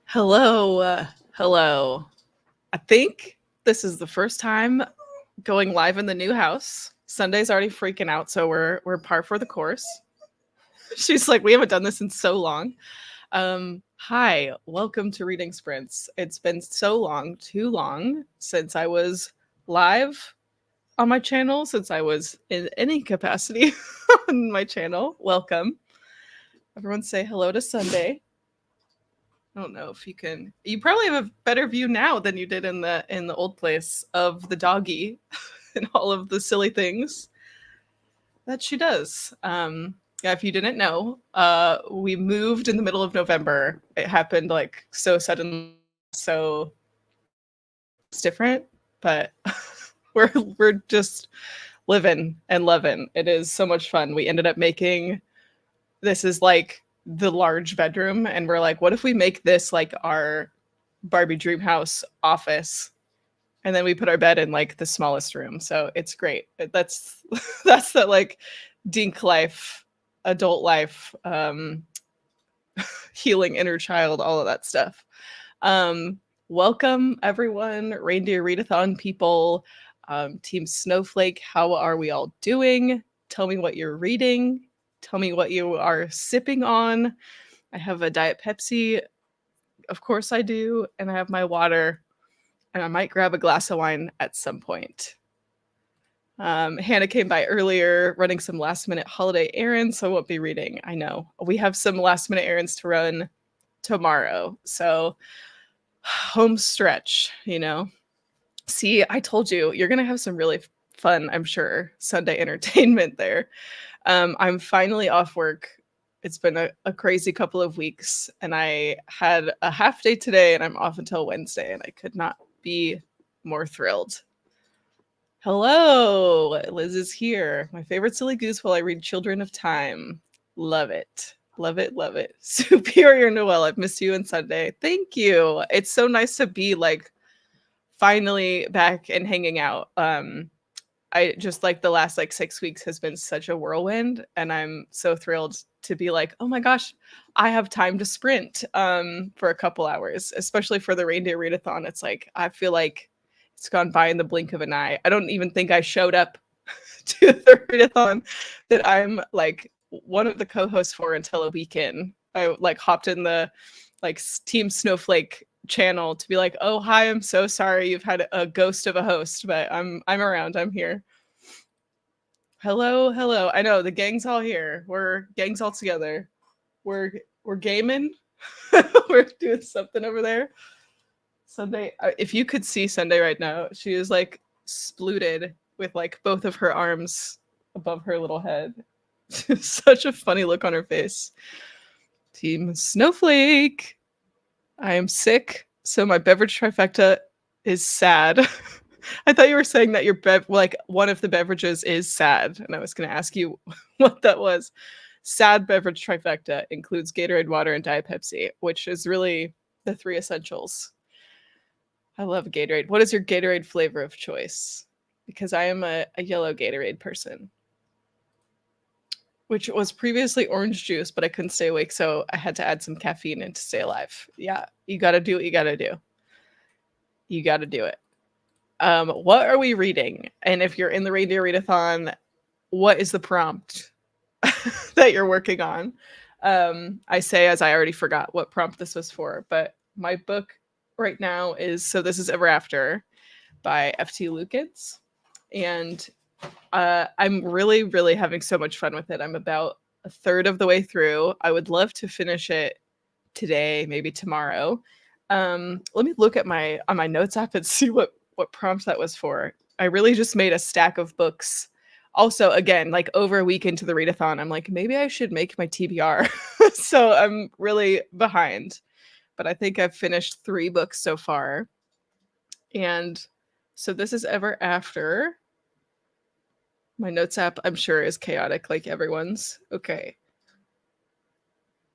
Hello. Hello. I think this is the first time going live in the new house. Sunday's already freaking out, so we're par for the course. She's like, we haven't done this in so long. Hi, welcome to Reading Sprints. It's been so long, too long, since I was live on my channel, since I was in any capacity on my channel. Welcome. Everyone say hello to Sunday. I don't know if you can. You probably have a better view now than you did in the old place of the doggy and all of the silly things that she does. Yeah, if you didn't know, we moved in the middle of November. It happened like so suddenly, so it's different, but we're just living and loving. It is so much fun. We ended up making this is like the large bedroom, and we're like, what if we make this like our Barbie dream house office, and then we put our bed in like the smallest room. So it's great. That's that's the like dink life, adult life, healing inner child, all of that stuff. Welcome everyone, Reindeer Readathon people, Team Snowflake. How are we all doing? Tell me what you're reading. Tell me what you are sipping on. I have a Diet Pepsi. Of course I do. And I have my water. And I might grab a glass of wine at some point. Hannah came by earlier running some last minute holiday errands, so I won't be reading. I know. We have some last minute errands to run tomorrow. So home stretch, you know. See, I told you, you're going to have some really fun, I'm sure, Sunday entertainment there. I'm finally off work. It's been a crazy couple of weeks, and I had a half day today, and I'm off until Wednesday, and I could not be more thrilled. Hello, Liz is here. My favorite silly goose while I read Children of Time. Love it. Love it, love it. Superior Noel, I've missed you on Sunday. Thank you. It's so nice to be like finally back and hanging out. I just like the last like 6 weeks has been such a whirlwind, and I'm so thrilled to be like, oh my gosh, I have time to sprint for a couple hours, especially for the Reindeer Readathon. It's like I feel like it's gone by in the blink of an eye. I don't even think I showed up to the readathon that I'm like one of the co-hosts for until a weekend. I like hopped in the like Team Snowflake channel to be like, oh hi, I'm so sorry you've had a ghost of a host, but I'm around, I'm here. Hello, hello. I know the gang's all here. We're gangs all together. We're gaming. We're doing something over there. Sunday, if you could see Sunday right now, she is like splooted with like both of her arms above her little head. Such a funny look on her face. Team Snowflake. I am sick, so my beverage trifecta is sad. I thought you were saying that your like one of the beverages is sad, and I was going to ask you what that was. Sad beverage trifecta includes Gatorade, water, and Diet Pepsi, which is really the three essentials. I love Gatorade. What is your Gatorade flavor of choice? Because I am a yellow Gatorade person, which was previously orange juice, but I couldn't stay awake, so I had to add some caffeine in to stay alive. Yeah, you got to do what you got to do. You got to do it. What are we reading? And if you're in the Reindeer Readathon, what is the prompt that you're working on? I say as I already forgot what prompt this was for, but my book right now is So This Is Ever After by F.T. Lukens. And I'm really, really having so much fun with it. I'm about a third of the way through. I would love to finish it today, maybe tomorrow. Let me look at my notes app and see what prompt that was for. I really just made a stack of books. Also, again, like over a week into the readathon, I'm like, maybe I should make my TBR. So I'm really behind. But I think I've finished 3 books so far. And So This Is Ever After. My notes app, I'm sure, is chaotic like everyone's. Okay.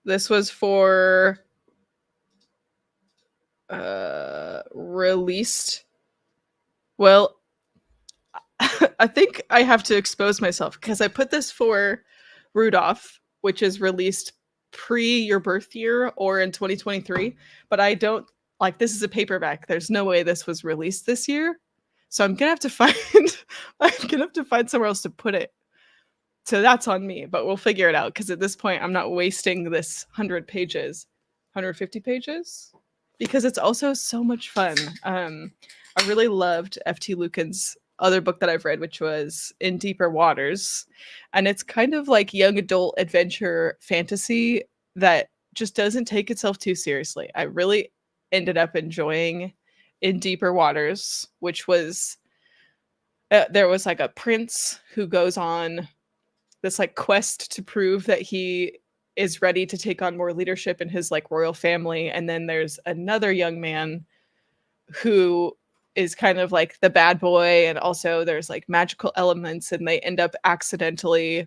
This was for released. Well, I think I have to expose myself because I put this for Rudolph, which is released pre your birth year or in 2023, but I don't like this is a paperback. There's no way this was released this year. So I'm gonna have to find somewhere else to put it. So that's on me, but we'll figure it out because at this point I'm not wasting this 100 pages, 150 pages, because it's also so much fun. I really loved F.T. Lucan's other book that I've read, which was In Deeper Waters, and it's kind of like young adult adventure fantasy that just doesn't take itself too seriously. I really ended up enjoying In Deeper Waters, which was there was like a prince who goes on this like quest to prove that he is ready to take on more leadership in his like royal family, and then there's another young man who is kind of like the bad boy, and also there's like magical elements, and they end up accidentally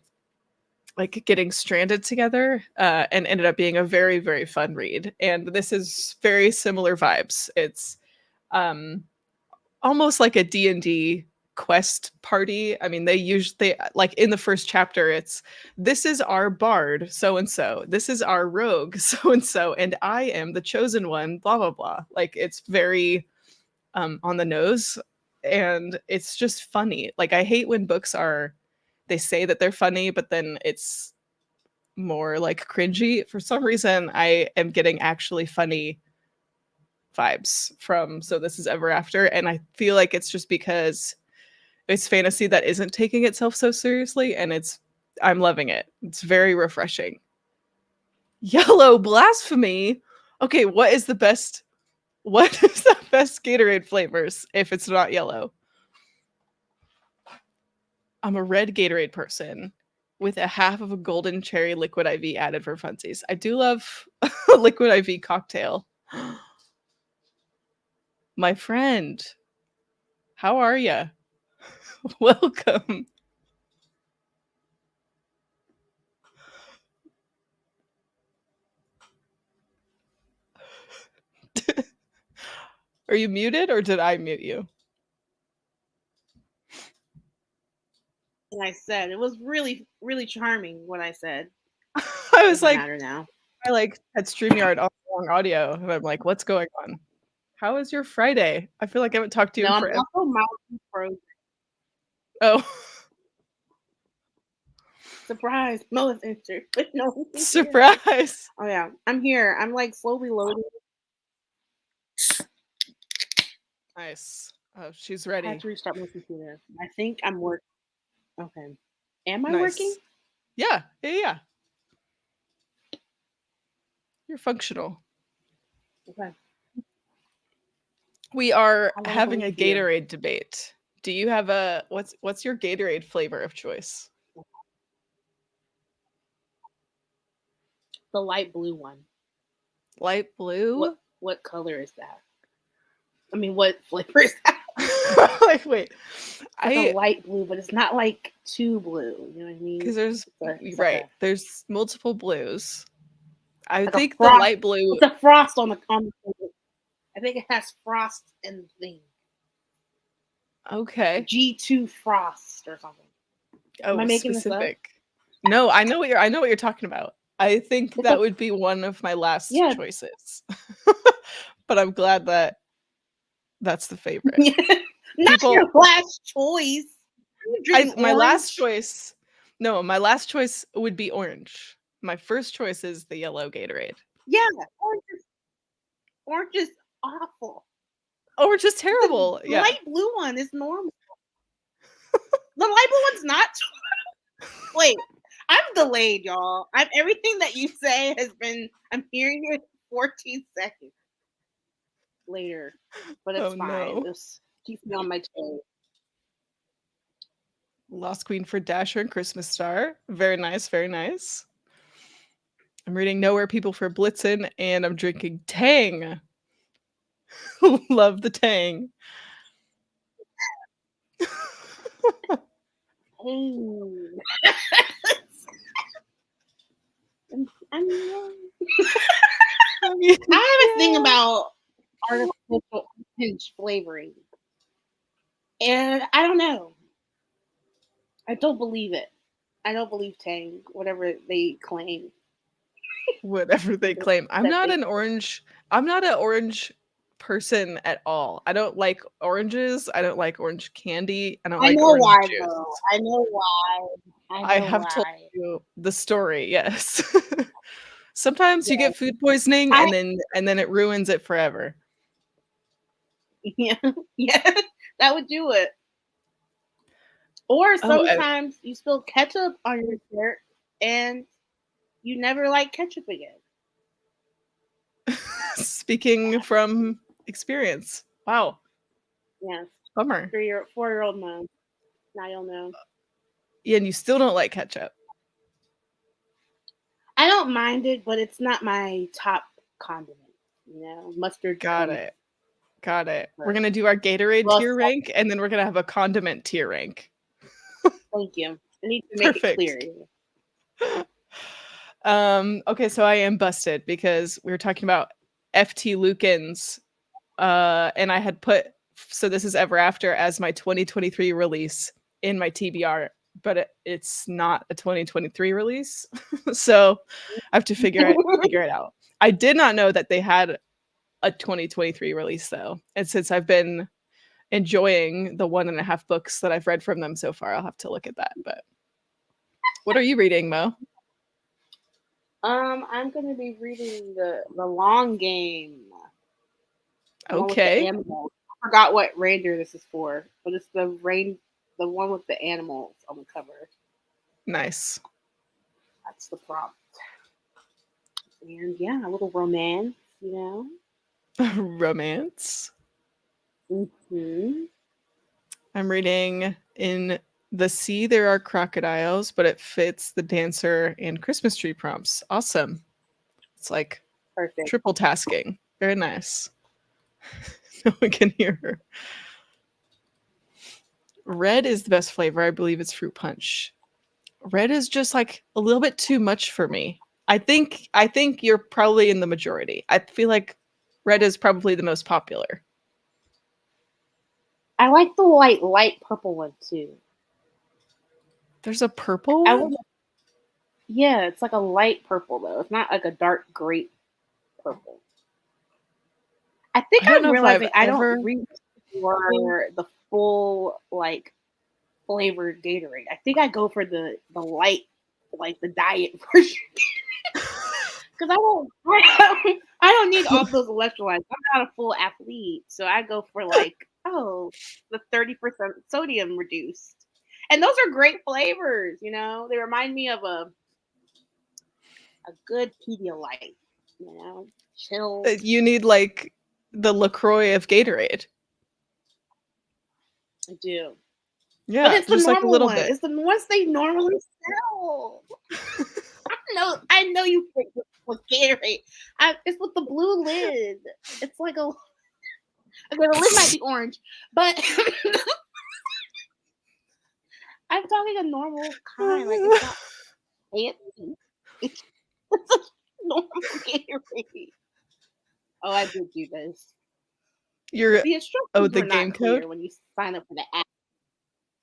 like getting stranded together, and ended up being a very very fun read. And this is very similar vibes. It's um almost like a D&D quest party. I mean, they like in the first chapter, it's this is our bard so and so, this is our rogue so and so, and I am the chosen one, blah blah blah. Like it's very on the nose, and it's just funny. Like I hate when books are they say that they're funny, but then it's more like cringy. For some reason, I am getting actually funny vibes from So This Is Ever After, and I feel like it's just because it's fantasy that isn't taking itself so seriously, and I'm loving it. It's very refreshing. Yellow blasphemy. Okay, what is the best Gatorade flavors if it's not yellow? I'm a red Gatorade person with a half of a golden cherry liquid IV added for funsies. I do love a liquid IV cocktail. My friend, how are you? Welcome. Are you muted or did I mute you? I said it was really, really charming what I said. I was like, matter now. I like had StreamYard on long audio, and I'm like, what's going on? How is your Friday? I feel like I haven't talked to you in forever. I'm also mountain frozen. Oh. Surprise! Mel's answer. No. Surprise! Oh yeah, I'm here. I'm like slowly loading. Nice. Oh, she's ready. I had to restart my computer. I think I'm working. Okay. Am I Nice. working? Yeah. You're functional. Okay. We are having a Gatorade debate. Do you have what's your Gatorade flavor of choice? The light blue one. Light blue? What color is that? I mean, what flavor is that? Like, wait. It's like a light blue, but it's not like too blue. You know what I mean? Because there's right. There's multiple blues. I like think the light blue. It's a frost on the. I think it has frost in the thing. Okay. G2 frost or something. Oh, am I making specific? This up? No, I know what you're talking about. I think that would be one of my last choices. But I'm glad that that's the favorite. Not your last choice. My last choice. No, my last choice would be orange. My first choice is the yellow Gatorade. Yeah, orange is awful. Orange is terrible. The light blue one is normal. The light blue one's not. Wait, I'm delayed, y'all. Everything that you say has been. I'm hearing it 14 seconds later, but it's fine. No. Just keep me on my toes. Lost Queen for Dasher and Christmas Star. Very nice, very nice. I'm reading Nowhere People for Blitzen, and I'm drinking Tang. Love the Tang. I have a thing about artificial orange flavoring, and I don't know. I don't believe it. I don't believe Tang, whatever they claim. Whatever they claim. I'm not an orange person at all. I don't like oranges. I don't like orange candy. I don't I like know orange why, juice. though. I know why. I have told why. you the story, yes. Sometimes you Yeah. get food poisoning I and then it ruins it forever. yeah, yeah, that would do it. Or Oh, sometimes you spill ketchup on your shirt and you never like ketchup again. speaking from experience. Wow, Yes, bummer. for your 4-year-old mom. Now you'll know. Yeah, and you still don't like ketchup. I don't mind it, but it's not my top condiment. Mustard. Got it. Got it. We're But, gonna do our Gatorade well, tier rank, and then we're gonna have a condiment tier rank. thank you. I need to make it Perfect. clear. Okay, so I am busted because we were talking about FT Lukens, and I had put so this is Ever After as my 2023 release in my TBR, but it's not a 2023 release, so I have to figure it out. I did not know that they had a 2023 release though, and since I've been enjoying the 1.5 books that I've read from them so far, I'll have to look at that. But what are you reading, Mo? I'm gonna be reading the long game. The one with the Okay, animals. I forgot what reindeer this is for, but it's the one with the animals on the cover. nice. That's the prompt. And yeah, a little romance. Romance. Hmm. I'm reading In the Sea There Are Crocodiles, but it fits the dancer and Christmas tree prompts. Awesome. It's like Perfect. triple tasking. Very nice. No one can hear her. Red is the best flavor. I believe it's fruit punch. Red is just like a little bit too much for me. I think you're probably in the majority. I feel like red is probably the most popular. I like the light purple one too. There's a purple I one? would, yeah, it's like a light purple though. It's not like a dark grape purple. I think I don't I'm know if I've realizing I ever don't reach for the full flavored Gatorade. I think I go for the light, like the diet version, because I don't need all those electrolytes. I'm not a full athlete, so I go for the 30% sodium reduced, and those are great flavors. They remind me of a good Pedialyte. Chill. you need like the LaCroix of Gatorade. I do. But Yeah, it's the just like a normal little one. bit. It's the ones they normally sell. I know you think with Gatorade. It's with the blue lid. It's like okay, the lid might be orange, but I'm talking a normal kind. Like it's not fancy. It's a normal Gatorade. Oh, I did do this. You're The oh, instructions the were game not clear code? when you sign up for the app.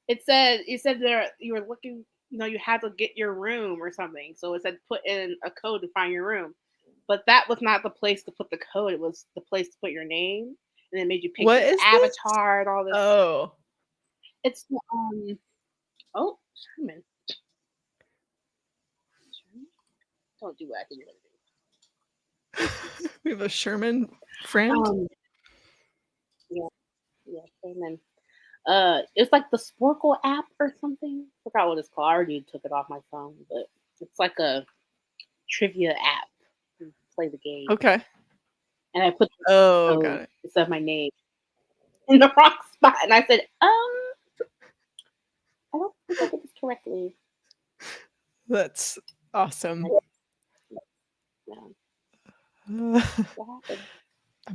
It said there you were looking. You had to get your room or something. So it said put in a code to find your room. But that was not the place to put the code. It was the place to put your name, and it made you pick What your is this? avatar and all this. Oh. It's oh Sherman. Don't do what I think you're We have a Sherman friend. gonna do. Yeah, yeah, Sherman. It's like the Sporkle app or something. I forgot what it's called. I already took it off my phone, but it's like a trivia app. You play the game, Okay. and I put the Oh, got code it. instead of my name in the wrong spot, and I said, I don't think I did this correctly. That's awesome. Yeah, I what happened?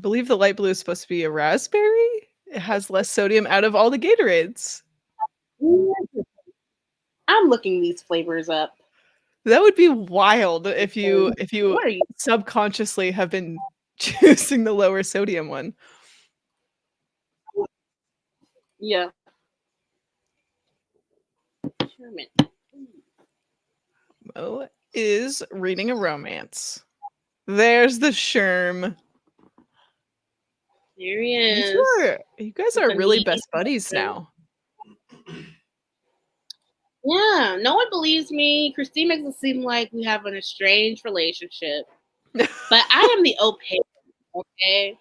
believe the light blue is supposed to be a raspberry. It has less sodium out of all the Gatorades. I'm looking these flavors up. That would be wild if you What are you? subconsciously have been choosing the lower sodium one. Yeah. Sherman. Mo is reading a romance. There's the Sherm. Here he is. You guys are really best buddies now. Yeah, no one believes me. Christine makes it seem like we have an estranged relationship. But I am the au pair, okay?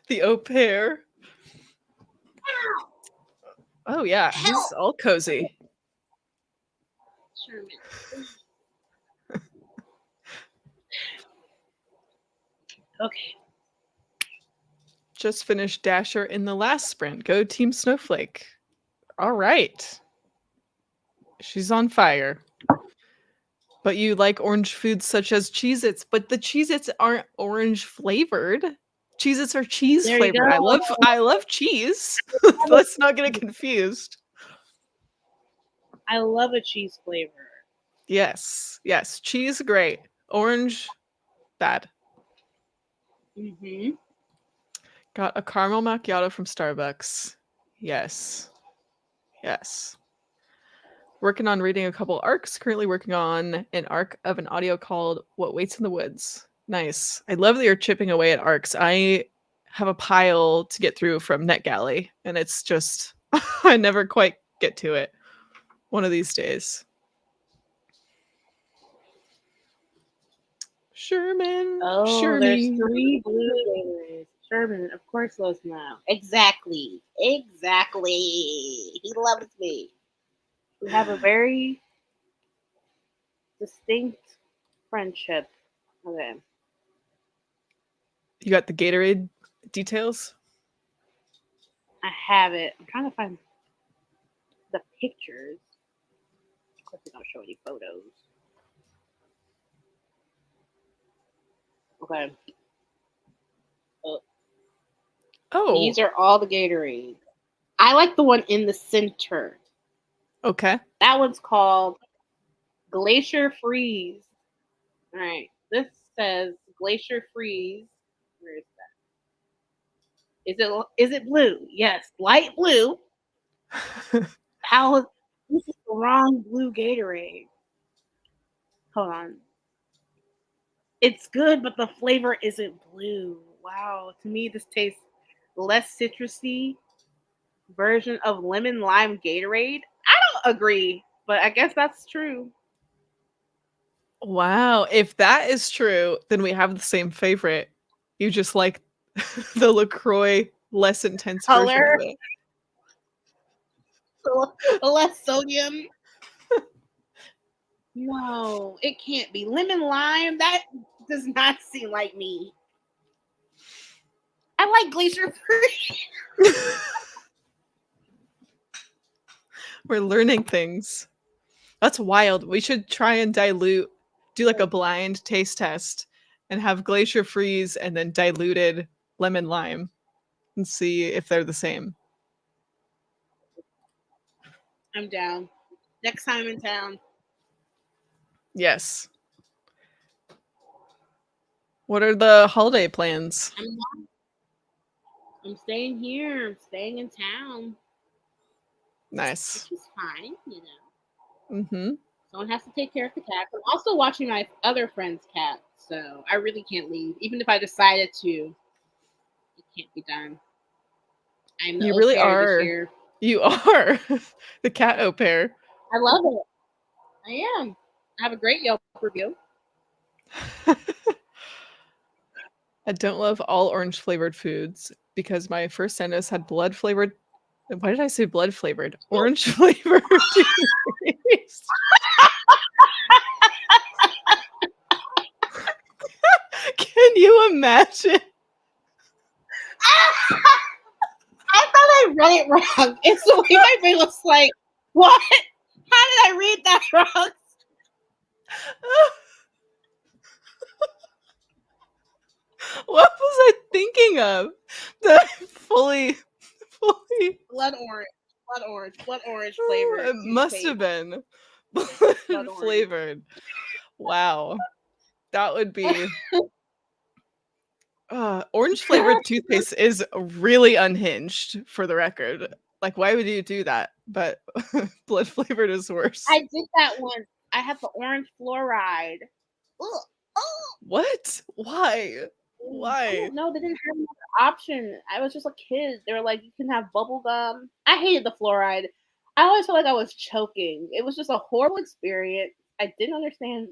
The au pair. Oh, yeah. He's all cozy. Sherman. Okay. Just finished Dasher in the last sprint. Go Team Snowflake. All right. She's on fire. But you like orange foods such as Cheez-Its, but the Cheez-Its aren't orange flavored. Cheez-Its are cheese flavored. I love cheese. Let's not get it confused. I love a cheese flavor. Yes. Cheese, great. Orange, bad. Mm-hmm. Got a caramel macchiato from Starbucks. Yes. Working on reading a couple arcs. Currently working on an arc of an audio called What Waits in the Woods. Nice. I love that you're chipping away at arcs. I have a pile to get through from NetGalley, and it's just, I never quite get to it. One of these days. Sherman. Oh, there's 3 blue Gatorades. Sherman, of course, loves now. Exactly. He loves me. We have a very distinct friendship. Okay. You got the Gatorade details? I have it. I'm trying to find the pictures. Of course, they don't show any photos. Okay. Oh. These are all the Gatorades. I like the one in the center. Okay. That one's called Glacier Freeze. All right. This says Glacier Freeze. Where is that? Is it blue? Yes, light blue. How this is the wrong blue Gatorade. Hold on. It's good, but the flavor isn't blue. Wow. To me, this tastes less citrusy version of lemon lime Gatorade. I don't agree, but I guess that's true. Wow. If that is true, then we have the same favorite. You just like the LaCroix less intense version of it. Less sodium. No, it can't be. Lemon lime, that does not seem like me. I like Glacier Free. We're learning things. That's wild. We should try and do like a blind taste test and have Glacier Freeze and then diluted lemon lime and see if they're the same. I'm down. Next time in town. Yes. What are the holiday plans? I'm staying here. I'm staying in town. Nice. Which is fine, you know. Mm-hmm. Someone has to take care of the cat. I'm also watching my other friend's cat, so I really can't leave. Even if I decided to, it can't be done. I'm the You really are. This year. You are the cat au pair. I love it. I am. I have a great Yelp review. I don't love all orange flavored foods because my first sentence had blood flavored. Why did I say blood flavored? Orange flavored. Can you imagine? I thought I read it wrong. It's the way my brain was like, what? How did I read that wrong? What was I thinking of? The fully blood orange flavor. It must have been blood flavored. Wow, that would be. Orange flavored toothpaste is really unhinged, for the record. Like, why would you do that? But blood flavored is worse. I did that once. I had the orange fluoride. Ugh. Oh, What? Why? I Why? don't know. They didn't have another option. I was just a kid. They were like, you can have bubble gum. I hated the fluoride. I always felt like I was choking. It was just a horrible experience. I didn't understand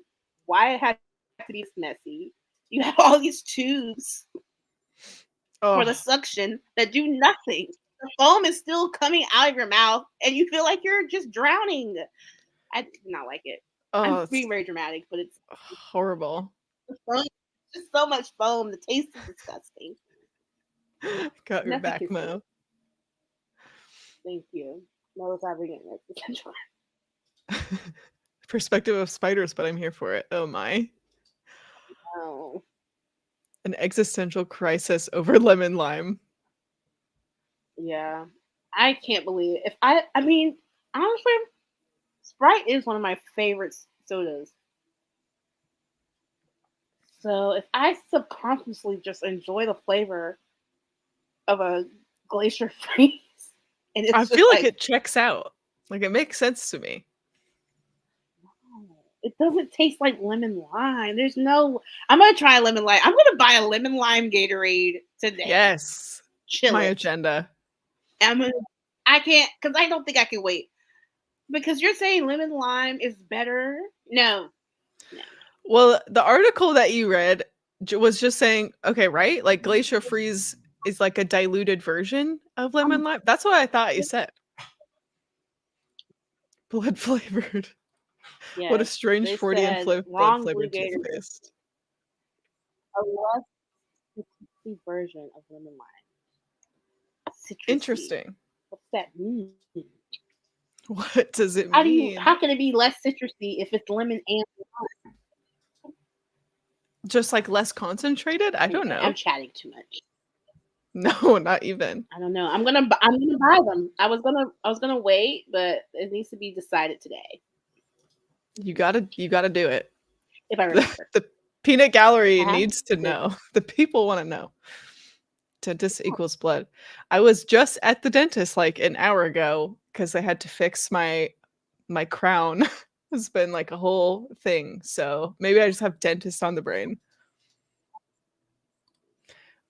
why it had to be this messy. You have all these tubes for the Oh, suction that do nothing. The foam is still coming out of your mouth, and you feel like you're just drowning. I did not like it. oh, I'm it's being very dramatic, but it's horrible. foam, just so much foam. The taste is disgusting. Got your Nothing back, can Mo. Thank you. That was having an existential. Perspective of spiders, but I'm here for it. Oh my. Oh, An existential crisis over lemon lime. yeah. I can't believe it. If I mean, honestly, Sprite is one of my favorite sodas. So if I subconsciously just enjoy the flavor of a glacier freeze, and I it's just feel like like, it checks out. Like it makes sense to me. oh, it doesn't taste like lemon lime. There's no. I'm gonna try lemon lime. I'm gonna buy a lemon lime Gatorade today. Yes. Chill My it. agenda. I'm gonna. I can't because I don't think I can wait. Because you're saying lemon lime is better. No, no. Well, the article that you read was just saying, okay, right? Like glacier freeze is like a diluted version of lemon lime. That's what I thought you said. Blood flavored. What a Yes, strange they Freudian said blood wrong blue flavored gator, toothpaste. a less citrusy version of lemon lime. Citrusy. Interesting. What's that mean? What does it mean? How can it be less citrusy if it's lemon and Just like less concentrated? I don't anyway? I'm know. chatting too much. No, not even. I don't know. I'm gonna buy them. I was gonna wait, but it needs to be decided today You gotta do it. if I remember. The peanut gallery I have needs to to. know. The people want to know. Dentist equals blood. I was just at the dentist like an hour ago because I had to fix my crown. It's been like a whole thing. So maybe I just have dentist on the brain.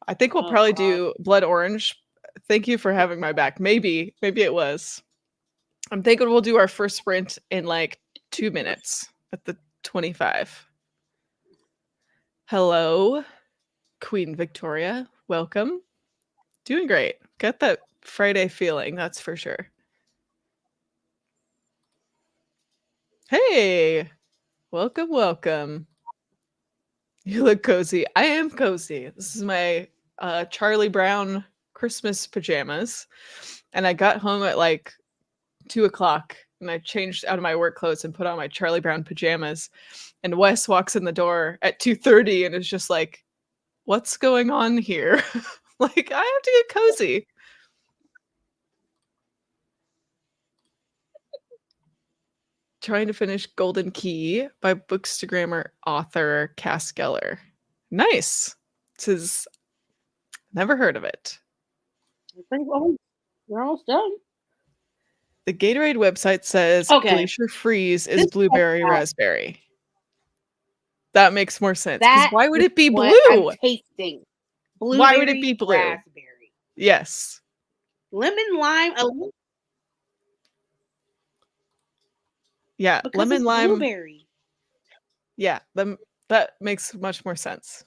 I think we'll Oh probably God. do blood orange. Thank you for having my back. Maybe it was. I'm thinking we'll do our first sprint in like 2 minutes at the 25. Hello, Queen Victoria. Welcome. Doing great. Got that Friday feeling, that's for sure. Hey, welcome, welcome. You look cozy. I am cozy. This is my Charlie Brown Christmas pajamas. And I got home at like 2 o'clock and I changed out of my work clothes and put on my Charlie Brown pajamas. And Wes walks in the door at 2:30 and is just like, what's going on here? Like, I have to get cozy. Trying to finish Golden Key by Bookstagrammer author Cass Geller. Nice. This is never heard of it. I think we're almost done. The Gatorade website says Okay. Glacier Freeze is This blueberry out. raspberry. That makes more sense. Because That why would is it be what I'm blue? tasting. Why would it Blueberry be blue? raspberry. Yes. Lemon lime Yeah. because Lemon it's lime. blueberry. Yeah. That makes much more sense.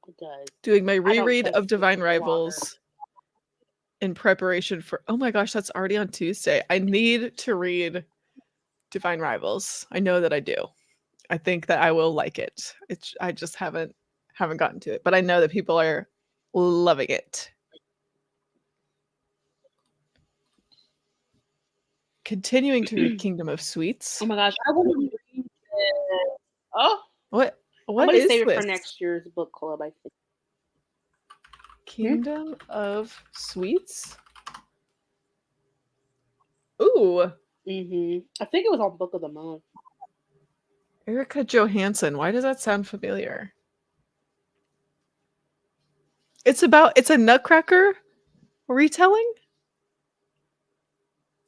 It does. Doing my I don't reread trust of Divine any water. Rivals in preparation for, oh my gosh, that's already on Tuesday. I need to read Divine Rivals. I know that I do. I think that I will like it. I just haven't gotten to it, but I know that people are loving it. Continuing to read Kingdom of Sweets. Oh my gosh, I want to read it. Oh, What I'm gonna is save it for this? next year's book club. I think. Kingdom of Sweets? Ooh, I think it was on Book of the Month. Erica Johansson. Why does that sound familiar? It's a Nutcracker retelling?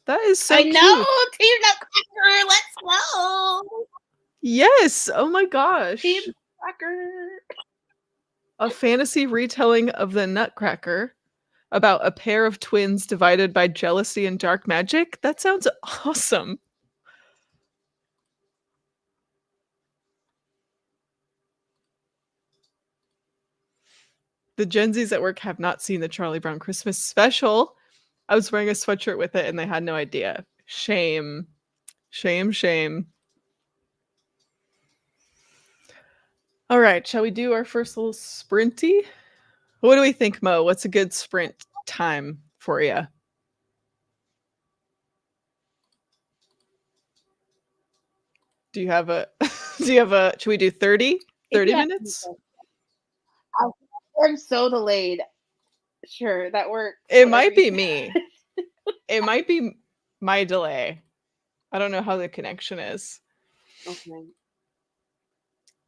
That is so I cute. know, Team Nutcracker, let's go. Yes. Oh my gosh. Team Nutcracker. A fantasy retelling of the Nutcracker about a pair of twins divided by jealousy and dark magic. That sounds awesome. The Gen Zs at work have not seen the Charlie Brown Christmas special. I was wearing a sweatshirt with it and they had no idea. Shame. Shame, shame. All right, shall we do our first little sprinty? What do we think, Mo? What's a good sprint time for you? Do you have a should we do 30? 30 minutes? I'm so delayed. Sure, that works. It might be me. It might be my delay. I don't know how the connection is. Okay.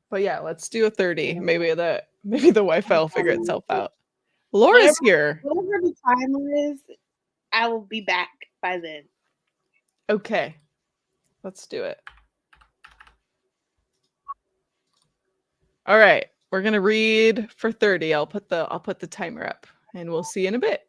But yeah, let's do a 30. Maybe the Wi-Fi will figure itself out. Laura's here. Whatever the timer is, I will be back by then. Okay. Let's do it. All right. We're going to read for 30. I'll put the timer up and we'll see you in a bit.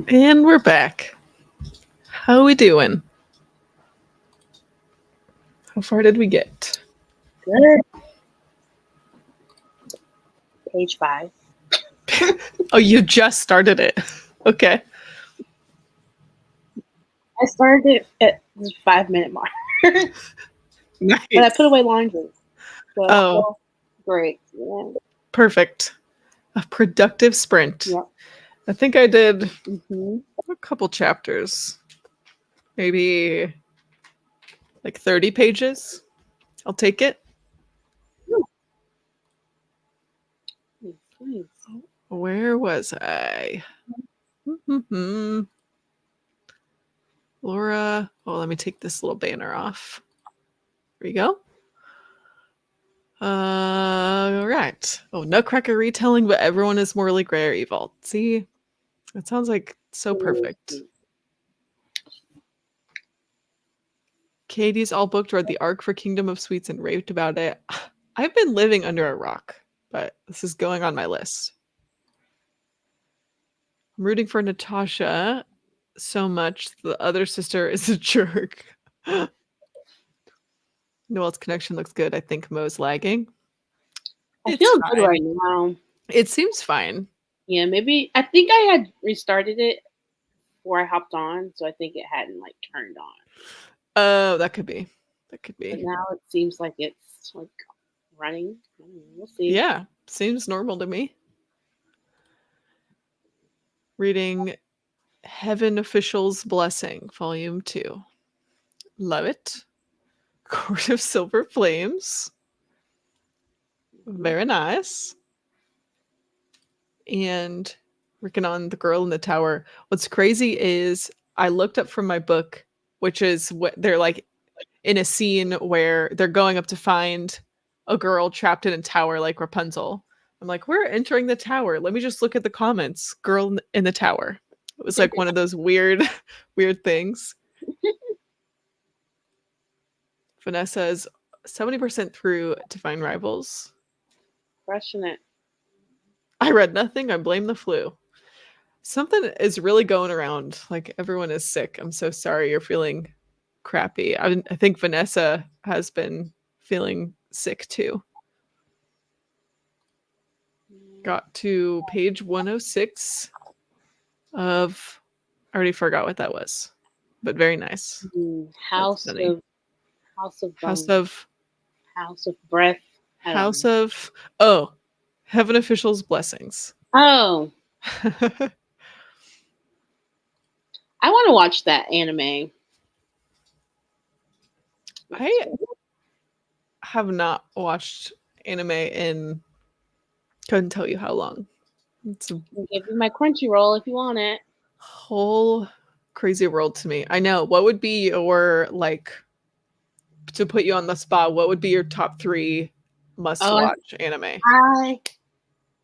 And we're back. How we doing? How far did we get? Good. Page 5. Oh, you just started it. Okay. I started it at the 5-minute mark. Nice. But I put away laundry. So Oh, great. Yeah. perfect. A productive sprint. Yep. I think I did Mm-hmm. a couple chapters. Maybe like 30 pages. I'll take it. Nice. Where was I? Laura. Oh, let me take this little banner off. There you go. Right. Oh, Nutcracker retelling, but everyone is morally gray or evil. See, it sounds like so perfect. Katie's all booked, read the Arc for Kingdom of Sweets and raved about it. I've been living under a rock, but this is going on my list. I'm rooting for Natasha so much. The other sister is a jerk. Noel's connection looks good. I think Mo's lagging. I It's feel good fine. right now. It seems fine. Yeah, maybe. I think I had restarted it before I hopped on, so I think it hadn't like turned on. Oh, that could be. That could But be. now it seems like it's like running. We'll see. Yeah, seems normal to me. Reading Heaven Official's Blessing, Volume 2. Love it. Court of Silver Flames. Very nice. And working on The Girl in the Tower. What's crazy is I looked up from my book, which is what they're like in a scene where they're going up to find a girl trapped in a tower like Rapunzel. I'm like, we're entering the tower. Let me just look at the comments. Girl in the tower. It was like one of those weird, weird things. Vanessa is 70% through Divine Rivals. Crushing it. I read nothing. I blame the flu. Something is really going around. Like everyone is sick. I'm so sorry you're feeling crappy. I think Vanessa has been feeling sick too. Got to page 106 of, I already forgot what that was, but very nice. House funny. of House of House Bone. of House of Breath. I don't House know. of oh, Heaven Official's Blessings. Oh, I want to watch that anime. I have not watched anime in couldn't tell you how long. It's a I'll give you my Crunchyroll if you want it. whole crazy world to me. I know. What would be your like to put you on the spot? What would be your top 3 must watch anime?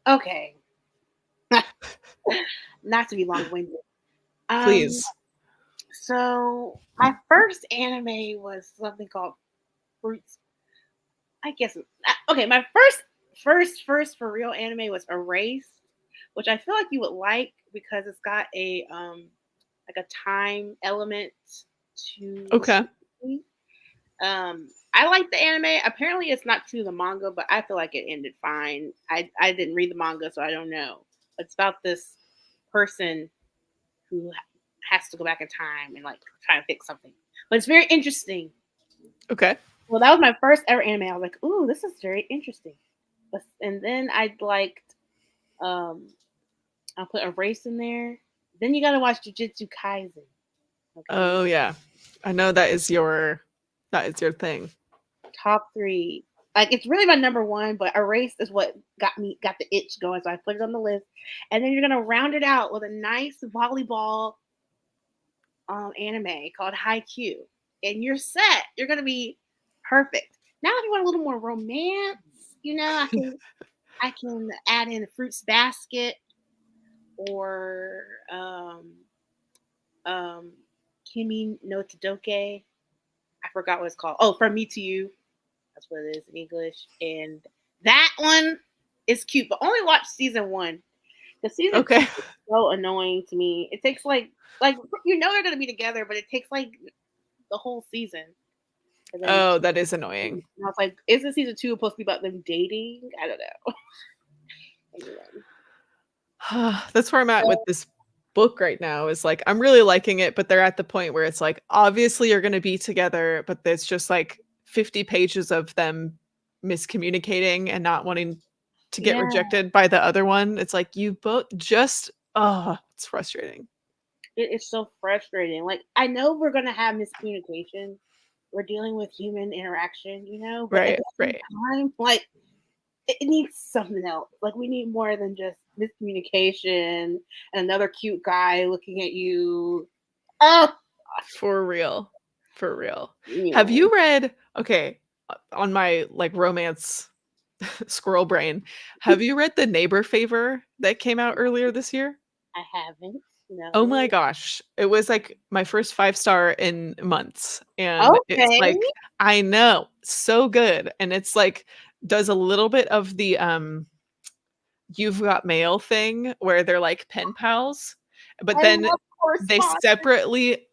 Okay. Not to be long winded. Please. So my first anime was something called Fruits. I guess okay. My first for real anime was Erased, which I feel like you would like because it's got a like a time element to Okay. I like the anime. Apparently it's not to the manga, but I feel like it ended fine. I didn't read the manga, so I don't know. It's about this person who has to go back in time and like try to fix something. But it's very interesting. Okay. Well, that was my first ever anime. I was like, ooh, this is very interesting. And then I liked I'll put Erase in there. Then you gotta watch Jujutsu Kaisen. Okay. Oh yeah. I know that is your thing. Top 3. Like it's really my number 1, but Erased is what got the itch going, so I put it on the list. And then you're gonna round it out with a nice volleyball anime called Haikyuu, and you're set. You're gonna be perfect. Now, if you want a little more romance, I can add in Fruits Basket or Kimi no Todoke. I forgot what it's called. Oh, From Me to You. That's what it is in English. And that one is cute, but only watch season 1. The season 2 Okay. is so annoying to me. It takes like they're gonna be together, but it takes like the whole season. And then Oh, that is annoying. I was like, isn't season 2 supposed to be about them dating? I don't know. Anyway. That's where I'm at with this book right now is like I'm really liking it, but they're at the point where it's like obviously you're going to be together, but there's just like 50 pages of them miscommunicating and not wanting to get Yeah, rejected by the other one. It's like you both just it's frustrating. it is so frustrating. Like I know we're gonna have miscommunication. We're dealing with human interaction, but at Right, the same right. time, like it needs something else. Like we need more than just miscommunication and another cute guy looking at you. Oh, For real. For real. Have anyway, you read okay, on my like romance squirrel brain, have you read The Neighbor Favor that came out earlier this year? I haven't. Oh my No. gosh. It was like my first 5-star in months, and it's Okay. like I know, so good, and it's like does a little bit of the, You've Got Mail thing where they're like pen pals, but I then love they correspondence. separately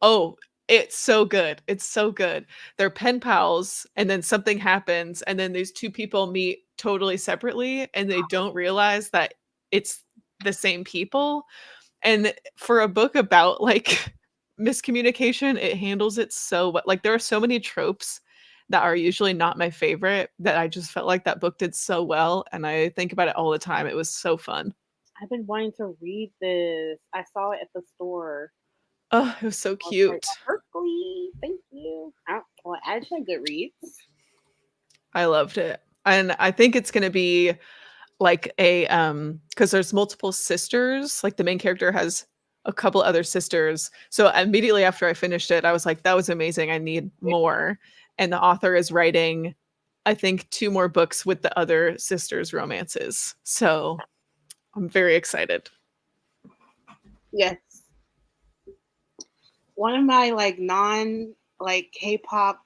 it's so good, it's so good. They're pen pals, and then something happens, and then these 2 people meet totally separately, and they don't realize that it's the same people, and for a book about, like, miscommunication, it handles it so well. Like, there are so many tropes that are usually not my favorite that I just felt like that book did so well, and I think about it all the time. It was so fun. I've been wanting to read this. I saw it at the store. Oh, it was so I was like, cute. Berkeley, thank you. Well, I had Goodreads. I loved it, and I think it's gonna be like a because there's multiple sisters, like, the main character has a couple other sisters, so immediately after I finished it, I was like, "That was amazing, I need more," and the author is writing, I think, 2 more books with the other sisters' romances, so I'm very excited. Yes. One of my K-pop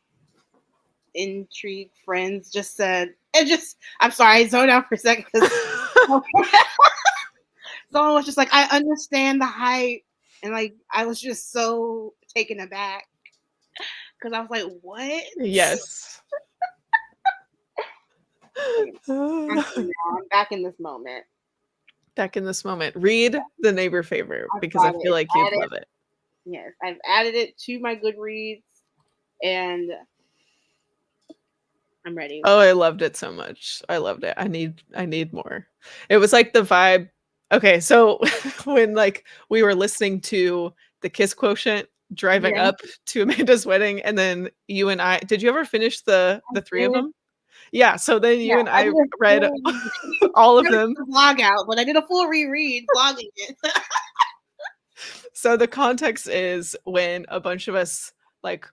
intrigue friends just said it just I'm sorry, I zoned out for a second because someone was just like, I understand the hype, and like I was just so taken aback because I was like, what? Yes. I'm back in this moment. Back in this moment. Read The Neighbor Favor I've because I got feel it like you'd added. love it. Yes, I've added it to my Goodreads, and I'm ready. Oh, I loved it so much. I loved it. I need more. It was like the vibe. Okay, so when like we were listening to the Kiss Quotient driving Yeah, up to Amanda's wedding, and then you and I did you ever finish the 3 of did. them? Yeah, so then Yeah, you and I I did a read full all of never them. took the vlog out, but I did a full reread vlogging it. So the context is when a bunch of us like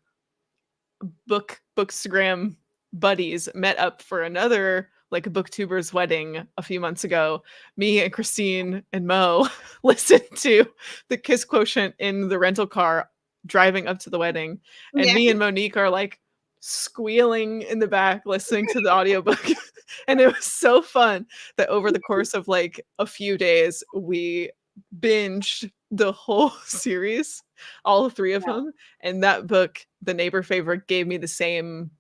bookstagram buddies met up for another like booktuber's wedding a few months ago. Me and Christine and Mo listened to the Kiss Quotient in the rental car driving up to the wedding, and Yeah, me and Monique are like squealing in the back listening to the audiobook. And it was so fun that over the course of like a few days we binged the whole series, all 3 of yeah, them, and that book, The Neighbor Favor, gave me the same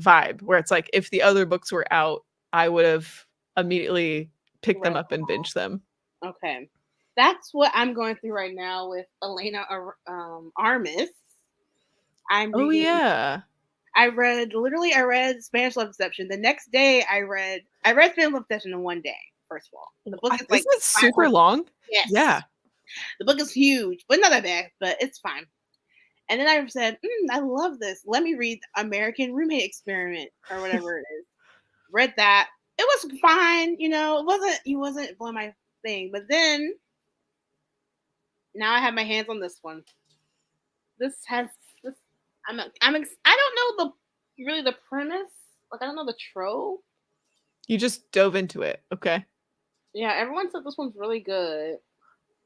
vibe where it's like if the other books were out, I would have immediately picked them right. up and binged them. Okay, that's what I'm going through right now with Elena Armis. I'm Oh reading. yeah. I read Spanish Love Deception. The next day, I read Spanish Love Deception in one day. First of all, the book is like Isn't it super 500. long? Yes, Yeah. the book is huge, but not that bad. But it's fine. And then I said, I love this. Let me read American Roommate Experiment or whatever it is. Read that. It was fine, it wasn't blowing my thing. But then now I have my hands on this one. This has this I don't know the premise. Like I don't know the trope. You just dove into it. Okay. Yeah, everyone said this one's really good.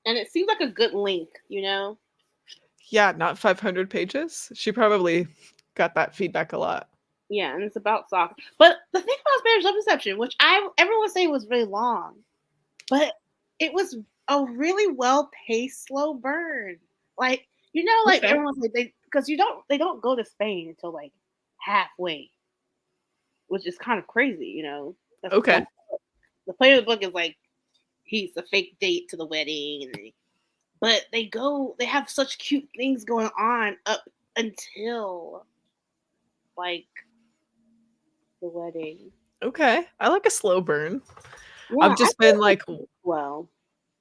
And it seems like a good link. Yeah, not 500 pages. She probably got that feedback a lot. Yeah, and it's about soccer. But the thing about Spanish Love Deception, which everyone was saying was really long, but it was a really well paced slow burn. Like like Okay. everyone's like because they don't go to Spain until like halfway, which is kind of crazy. That's the Okay. point. The point of the book is like he's a fake date to the wedding, but they have such cute things going on up until like the wedding. Okay. I like a slow burn. Yeah, I've I just been feel like like, well.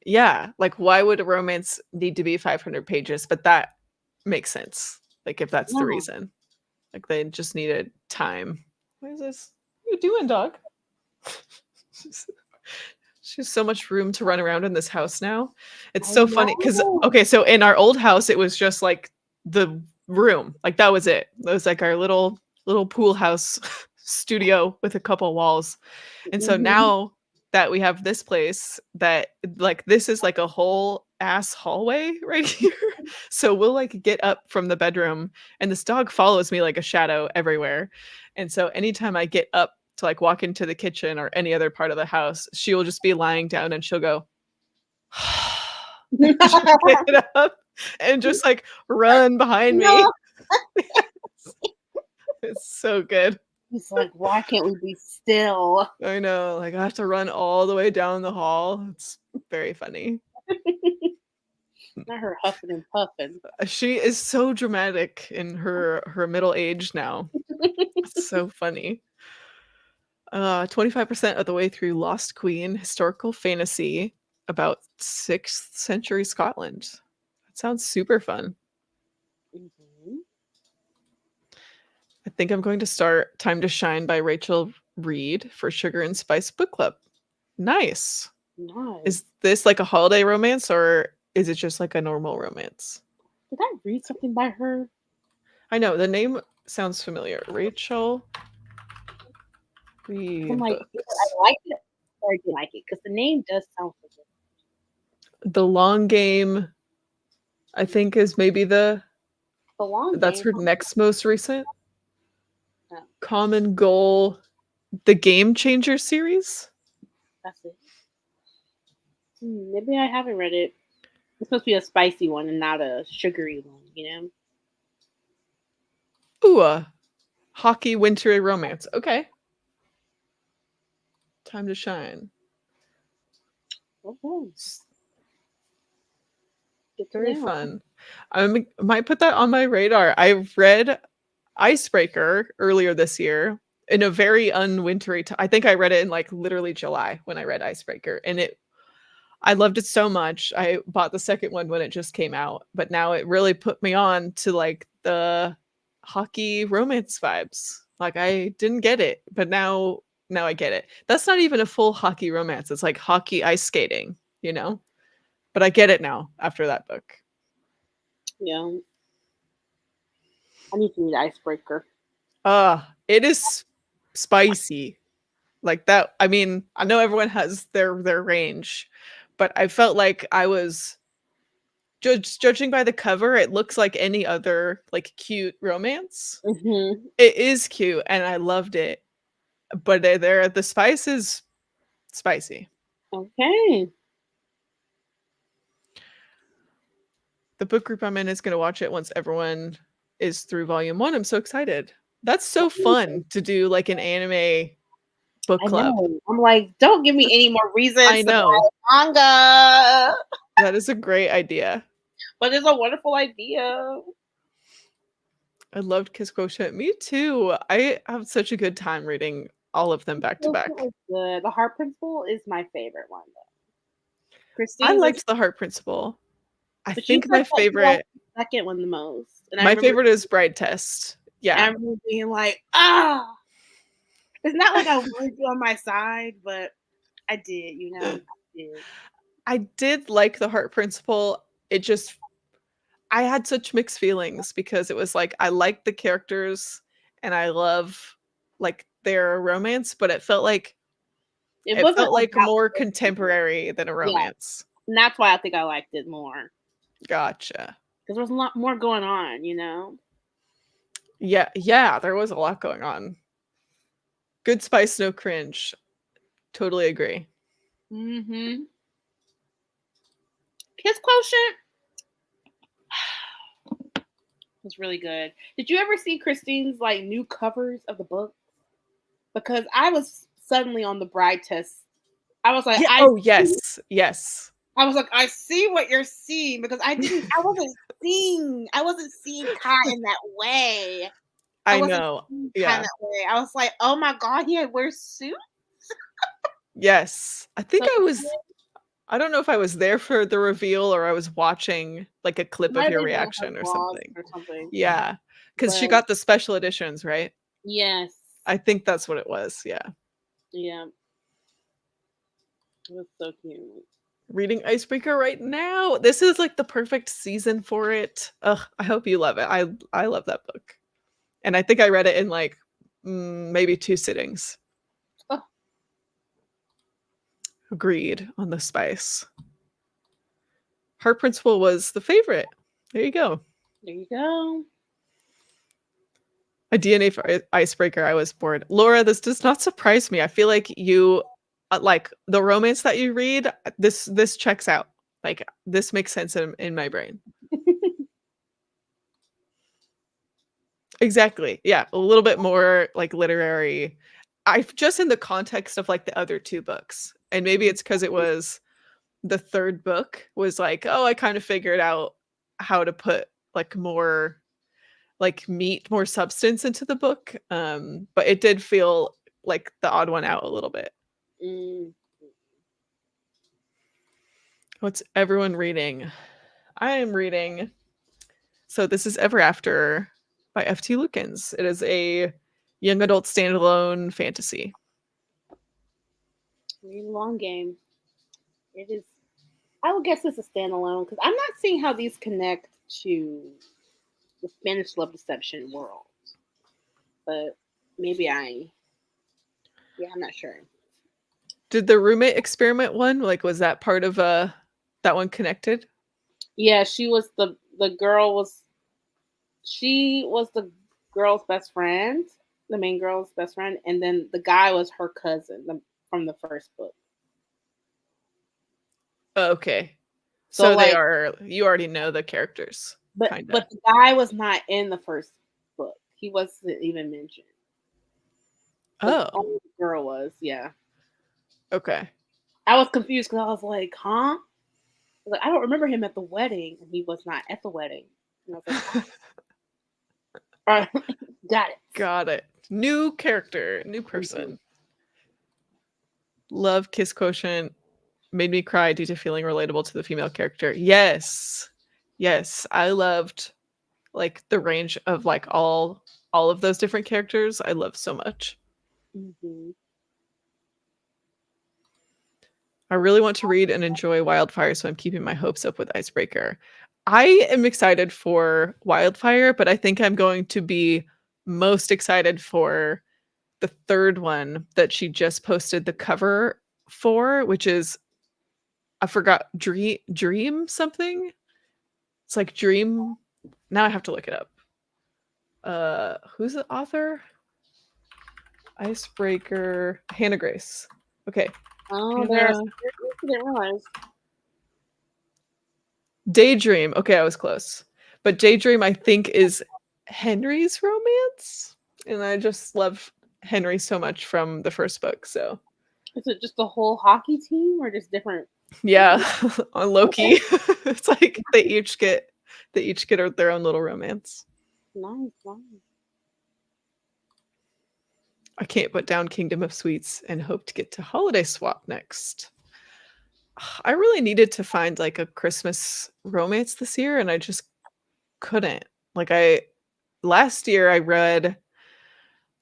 yeah, like why would a romance need to be 500 pages? But that makes sense. Like if that's the Yeah. reason. Like they just needed time. What is this? What are you doing, dog? She's so much room to run around in this house now. It's I so funny because know. okay, so in our old house, it was just like the room, like that was it. That was like our little pool house studio with a couple walls. And so Mhm. now that we have this place, that like this is like a whole ass hallway right here. So we'll like get up from the bedroom, and this dog follows me like a shadow everywhere. And so anytime I get up to like walk into the kitchen or any other part of the house, she will just be lying down and she'll go, and she'll get up and just like run behind me. No. It's so good. He's like, why can't we be still? I know. Like I have to run all the way down the hall. It's very funny. Not her huffing and puffing. She is so dramatic in her middle age now. It's so funny. 25% of the way through Lost Queen, historical fantasy about 6th century Scotland. That sounds super fun. Mhm. I think I'm going to start Time to Shine by Rachel Reed for Sugar and Spice Book Club. Nice. Nice. Is this like a holiday romance or is it just like a normal romance? Did I read something by her? I know the name sounds familiar. Rachel 'Cause Reed I'm like, either books. I like it or I do like it. Because the name does sound familiar. The Long Game, I think, is maybe The long that's game. her next most recent. Oh, Common Goal, the Game Changer series. that's it. Maybe I haven't read it. It's supposed to be a spicy one and not a sugary one. Ooh, a hockey wintry romance. Okay. Time to Shine. Okay. Good to Very know. fun. I might put that on my radar. I read Icebreaker earlier this year in a very unwintery time. I think I read it in like literally July when I read Icebreaker, and I loved it so much. I bought the second one when it just came out, but now it really put me on to like the hockey romance vibes. Like I didn't get it, but now I get it. That's not even a full hockey romance. It's like hockey ice skating, you know? But I get it now after that book. Yeah. I need to read Icebreaker. It is spicy. Like that. I mean, I know everyone has their range, but I felt like I was judging by the cover, it looks like any other like cute romance. Mm-hmm. It is cute and I loved it, but the spice is spicy. Okay. The book group I'm in is going to watch it once everyone is through volume 1. I'm so excited. That's so fun to do like an anime book I club. know. I'm like, don't give me any more I reasons to know. buy manga. That is a great idea. But it's a wonderful idea. I loved Kiss Quotient. Me too. I have such a good time reading all of them back to It back. was good. The Heart Principle is my favorite one, though. I Christine's is, liked The Heart Principle. I but you think said that you liked the second one the most, and my favorite is Bride Test. I Yeah. remember being like, it's not like I wanted you on my side, but I did. I did. I did like The Heart Principle. It just I had such mixed feelings because it was like I liked the characters and I love like their romance, but It it wasn't felt like about more the people. contemporary than a Yeah, romance. and that's why I think I liked it more Gotcha. because there was a lot more going on. Yeah, there was a lot going on. Good spice, no cringe. Totally agree. Mm-hmm. Kiss Quotient was really good. Did you ever see Christine's like new covers of the books? Because I was suddenly on the bride test. I was like, Yeah. Oh, yes. Yes. I was like, I see what you're seeing because I wasn't seeing Kai in that way. I I wasn't know. seeing Kai in Yeah. that way. I was like, oh my god, he wears suits. Yes. I think So I don't know if I was there for the reveal or I was watching like a it clip of might have your been one of her reaction or vlogs something. or something. Yeah. Because she But got the special editions, right? yes, I think that's what it was. Yeah. yeah, it was so cute. Reading Icebreaker right now. This is like the perfect season for it. Ugh, I hope you love it. I love that book. And I think I read it in like maybe 2 sittings. Oh, Agreed on the spice. Heart Principle was the favorite. There you go. there you go. A DNA for Icebreaker. I was bored. Laura, this does not surprise me. I feel like you like the romance that you read. This checks out. Like this makes sense in my brain. Exactly. Yeah, a little bit more like literary. I just in the context of like the other 2 books. And maybe it's because it was the 3rd book was like, oh, I kind of figured out how to put like more like meat, more substance into the book. But it did feel like the odd one out a little bit. Mm. What's everyone reading? I am reading. So this is Ever After by F.T. Lukens. It is a young adult standalone fantasy. Really long game. It is. I would guess it's a standalone because I'm not seeing how these connect to the Spanish love deception world. But maybe I'm not sure. Did the roommate experiment one, like, was that part of that one connected? Yeah, she was the girl was she was the girl's best friend, the main girl's best friend, and then the guy was her cousin from the first book. Okay. So So they like, are you already know the characters, but kinda. but the guy was not in the first book. He wasn't even mentioned. The Oh, only girl was, yeah. okay. I was confused because I was like, huh? Like, I don't remember him at the wedding, and he was not at the wedding. And I was like, all right, got it. Got it. New character, new Mhm. person. Love Kiss Quotient. Made me cry due to feeling relatable to the female character. Yes. Yes. I loved like the range of like all of those different characters. I love so much. Mhm. I really want to read and enjoy Wildfire, so I'm keeping my hopes up with Icebreaker. I am excited for Wildfire, but I think I'm going to be most excited for the 3rd one that she just posted the cover for, which is I forgot Dream something. It's like Dream. Now I have to look it up. Who's the author? Icebreaker. Hannah Grace. Okay. Oh, there's. Hannah I didn't realize. Daydream. Okay, I was close. But Daydream, I think, is Henry's romance. And I just love Henry so much from the first book. So Is it just the whole hockey team or just different? yeah, on Okay, Loki. It's like they each get their own little romance. nice, nice. I can't put down Kingdom of Sweets and hope to get to Holiday Swap next. I really needed to find like a Christmas romance this year and I just couldn't. Like I last year I read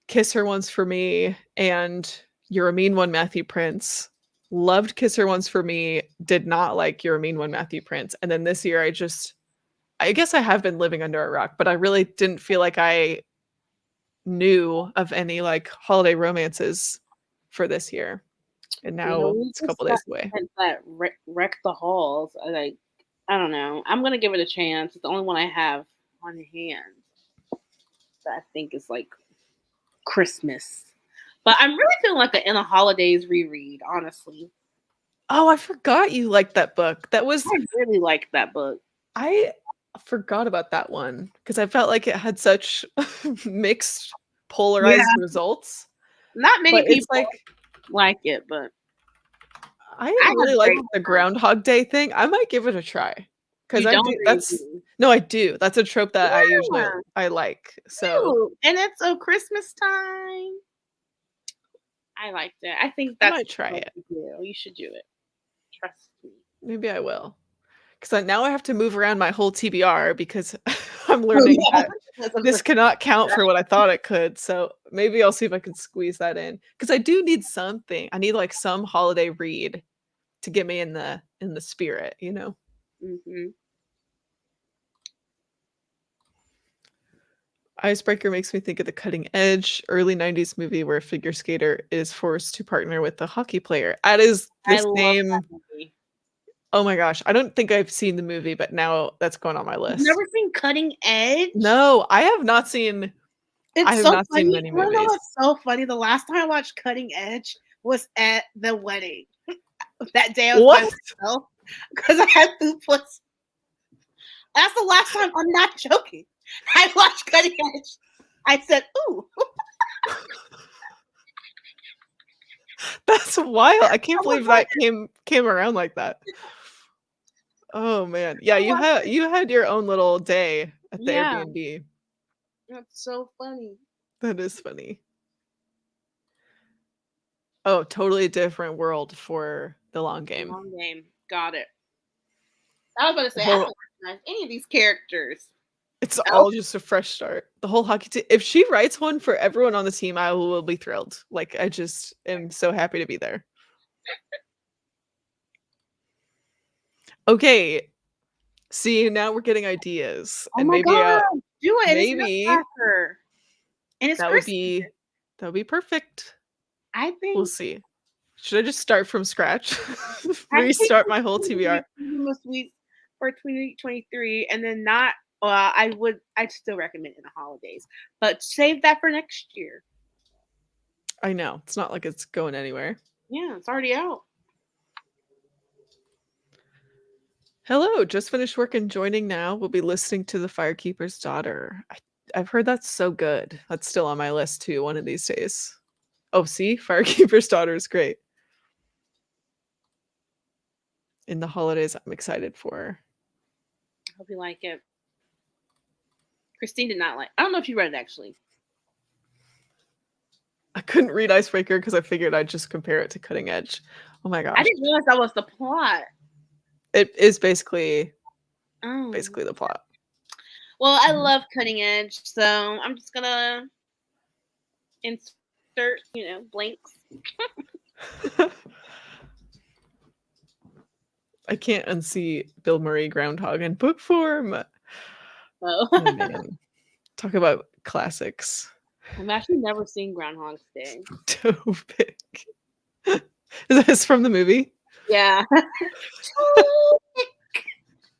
Kiss Her Once for Me and You're a Mean One, Matthew Prince. Loved Kiss Her Once for Me, did not like You're a Mean One, Matthew Prince. And then this year I guess I have been living under a rock, but I really didn't feel like I knew of any like holiday romances for this year. And Yeah, now we it's a just couple got days away. that wreck the halls. I don't know. I'm gonna give it a chance. It's the only one I have on hand that I think is like Christmas. But I'm really feeling like in a holidays reread, honestly. Oh, I forgot you liked that book. That was I really liked that book. I forgot about that one because I felt like it had such mixed, Yeah, polarized results. not many But it's people like like it, but I I had really a like great the time. Groundhog Day thing. I might give it a try because You I don't do. or you That's do? no, I do. That's a trope that Yeah, I like. So cute. And it's a Christmas time. I liked it. I think I that's might try what it. you do. You should do it. Trust me. Maybe I will. Because now I have to move around my whole TBR because I'm Oh learning yeah, that because of this the cannot count for what I thought it could. So maybe I'll see if I can squeeze that in. Because I do need something. I need like some holiday read to get me in the spirit, you know? Mhm. Icebreaker makes me think of the Cutting Edge early 90s movie where a figure skater is forced to partner with a hockey player. That is the I love that same. movie. Oh my gosh. I don't think I've seen the movie, but now that's going on my You've list. never seen Cutting Edge? No, I It's have so not seen funny. many You wanna know movies. what's so funny? The last time I watched Cutting Edge was at the wedding. That day I was by What? myself because I had food poisoning. That's the last time. I'm not joking. I watched Cutting Edge. I said, "Ooh." That's wild. I I can't was believe like, that came around like that. Oh man. Yeah, I was like, you had your own little day at the yeah, Airbnb. that's so funny. That is funny. Oh, totally different world for the long game. Long game. Got it. I was about to The say, I whole don't recognize any of these characters. It's Oh, all just a fresh start. The whole hockey team. If she writes one for everyone on the team, I will be thrilled. Like I just am so happy to be there. Okay, see now we're getting ideas, oh and my god. Do it. And it's maybe Nutcracker. And it's that would Christmas. be that would be perfect. I We'll think see. Should I just start from scratch? I think Restart it's my whole gonna be TBR. Christmas week for 2023 and then not I'd still recommend it in the holidays. But save that for next year. I know it's not like it's going anywhere. Yeah, it's already out. Hello, just finished work and joining now. We'll be listening to The Firekeeper's Daughter. I've heard that's so good. That's still on my list too, one of these days. Oh, see, Firekeeper's Daughter is great. In the holidays, I'm excited for. I hope you like it. Christine did not like. I don't know if you read it actually. I couldn't read Icebreaker because I figured I'd just compare it to Cutting Edge. Oh my I gosh. didn't realize that was the plot. It is basically Oh. the plot. Well, I Mhm. love Cutting Edge, so I'm just gonna insert, blanks. I can't unsee Bill Murray Groundhog in book form. So Oh man. Talk about classics. I've actually never seen Groundhog's Day. Topic. Is this from the movie? Yeah.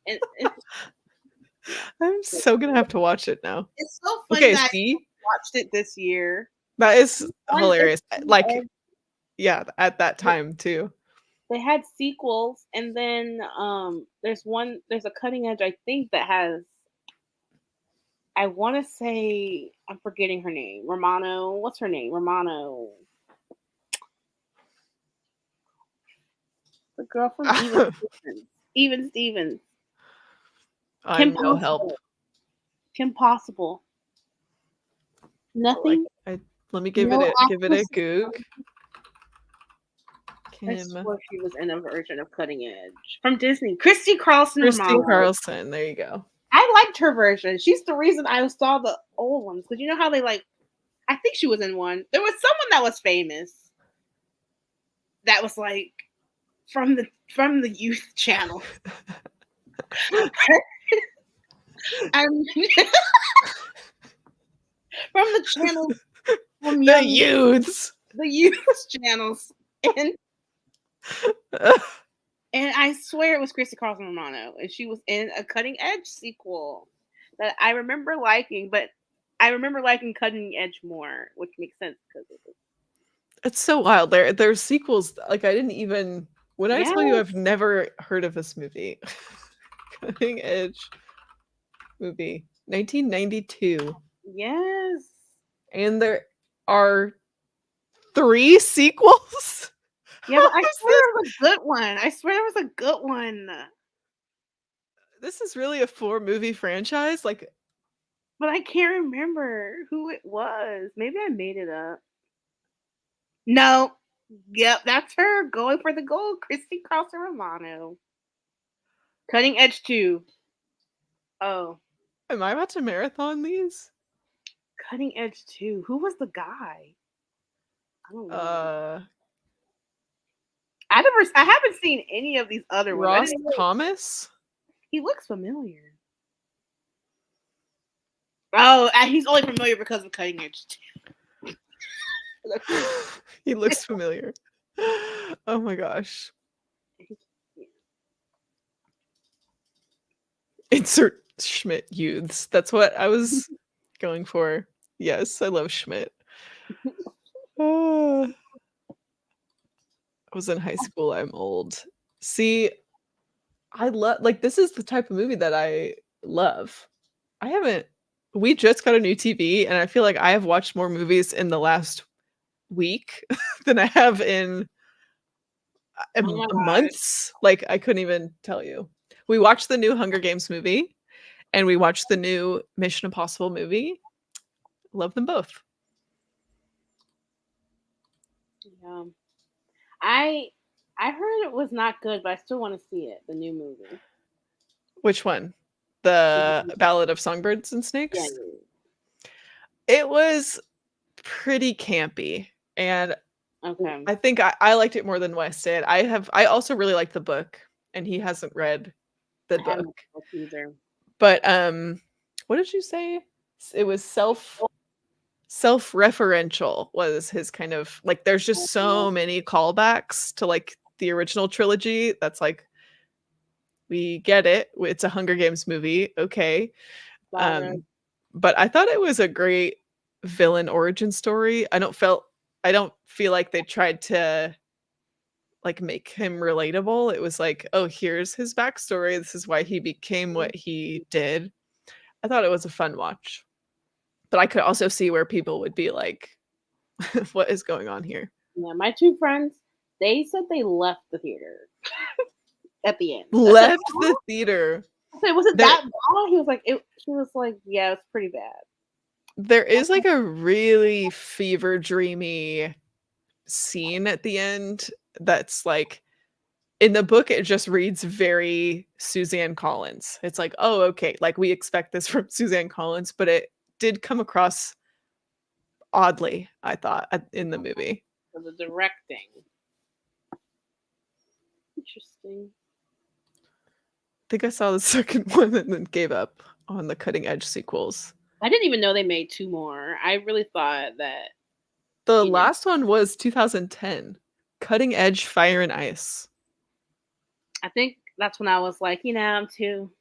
It's yeah. I'm so gonna have to watch it now. It's so funny Okay, that I see? watched it this year. That is It's hilarious. Like, yeah, at that time too. they had sequels, and then there's a Cutting Edge I think that has I want to say I'm forgetting her name. Romano. What's her name? Romano. The girl from Even Stevens. Even Stevens. Kim I'm no help. Possible. Kim Possible. Like Nothing. let me No give it a actress. goog. I Kim swear she was in a version of Cutting Edge from Disney. Christy Carlson Christine Romano. Carlson. There you go. I liked her version. She's the reason I saw the old ones because you know how they like. I think she was in one. There was someone that was famous. That was like from the youth channel. And from the channel from The youths. the youth channels and I swear it was Christy Carlson Romano and she was in a Cutting Edge sequel that I remember liking, but I remember liking Cutting Edge more, which makes sense because of it. It's so wild. There's sequels. Like I didn't even When I Yeah. tell you I've never heard of this movie, Cutting Edge movie, 1992, Yes. and there are 3 sequels? Yeah, How but I is swear there was a good one. I swear there was a good one. this is really a 4-movie franchise? Like, But I can't remember who it was. Maybe I made it up. No. Yep, that's her going for the gold. Christy Carlson Romano. Cutting Edge 2. Oh, am I about to marathon these? Cutting Edge 2. Who was the guy? I don't know. Uh, I haven't seen any of these other ones. I Ross didn't know Thomas? he looks familiar. Oh, he's only familiar because of Cutting Edge 2. He looks familiar. Oh my gosh. Insert Schmidt youths. That's what I was going for. Yes, I love Schmidt. Ah, I was in high school. I'm old. See, I love like this is the type of movie that I love. I haven't we just got a new TV and I feel like I have watched more movies in the last week than I have in Oh my gosh. months. Like I couldn't even tell you. We watched the new Hunger Games movie and we watched the new Mission Impossible movie. Love them both. Yeah. I I heard it was not good, but I still want to see it. The new movie. Which one? The Ballad of Songbirds and Yeah. Snakes? It was pretty campy, and Okay. I think I liked it more than Wes did. I also really like the book, and he hasn't read the I book. haven't looked either. But what did you say? It was self-referential was his kind of like there's just so many callbacks to like the original trilogy that's like we get it. It's a Hunger Games movie. Okay. Got it. Um but I thought it was a great villain origin story. I don't feel like they tried to like make him relatable. It was like, oh, here's his backstory. This is why he became what he did. I thought it was a fun watch. But I could also see where people would be like, what is going on here? Yeah, my two friends, they said they left the theater at the end. I said, Left the theater. I said, was it There that bad? He was like, it. She was like, yeah, it's pretty bad. there is like a really fever dreamy scene at the end that's like in the book it just reads very Suzanne Collins. It's like, oh, okay, like we expect this from Suzanne Collins, but it did come across oddly, I thought, in the movie. For the directing. Interesting. I think I saw the second one and then gave up on the cutting edge sequels. I didn't even know they made two more. I really thought that. The You know, last one was 2010, Cutting Edge Fire and Ice. I think that's when I was like, I'm too.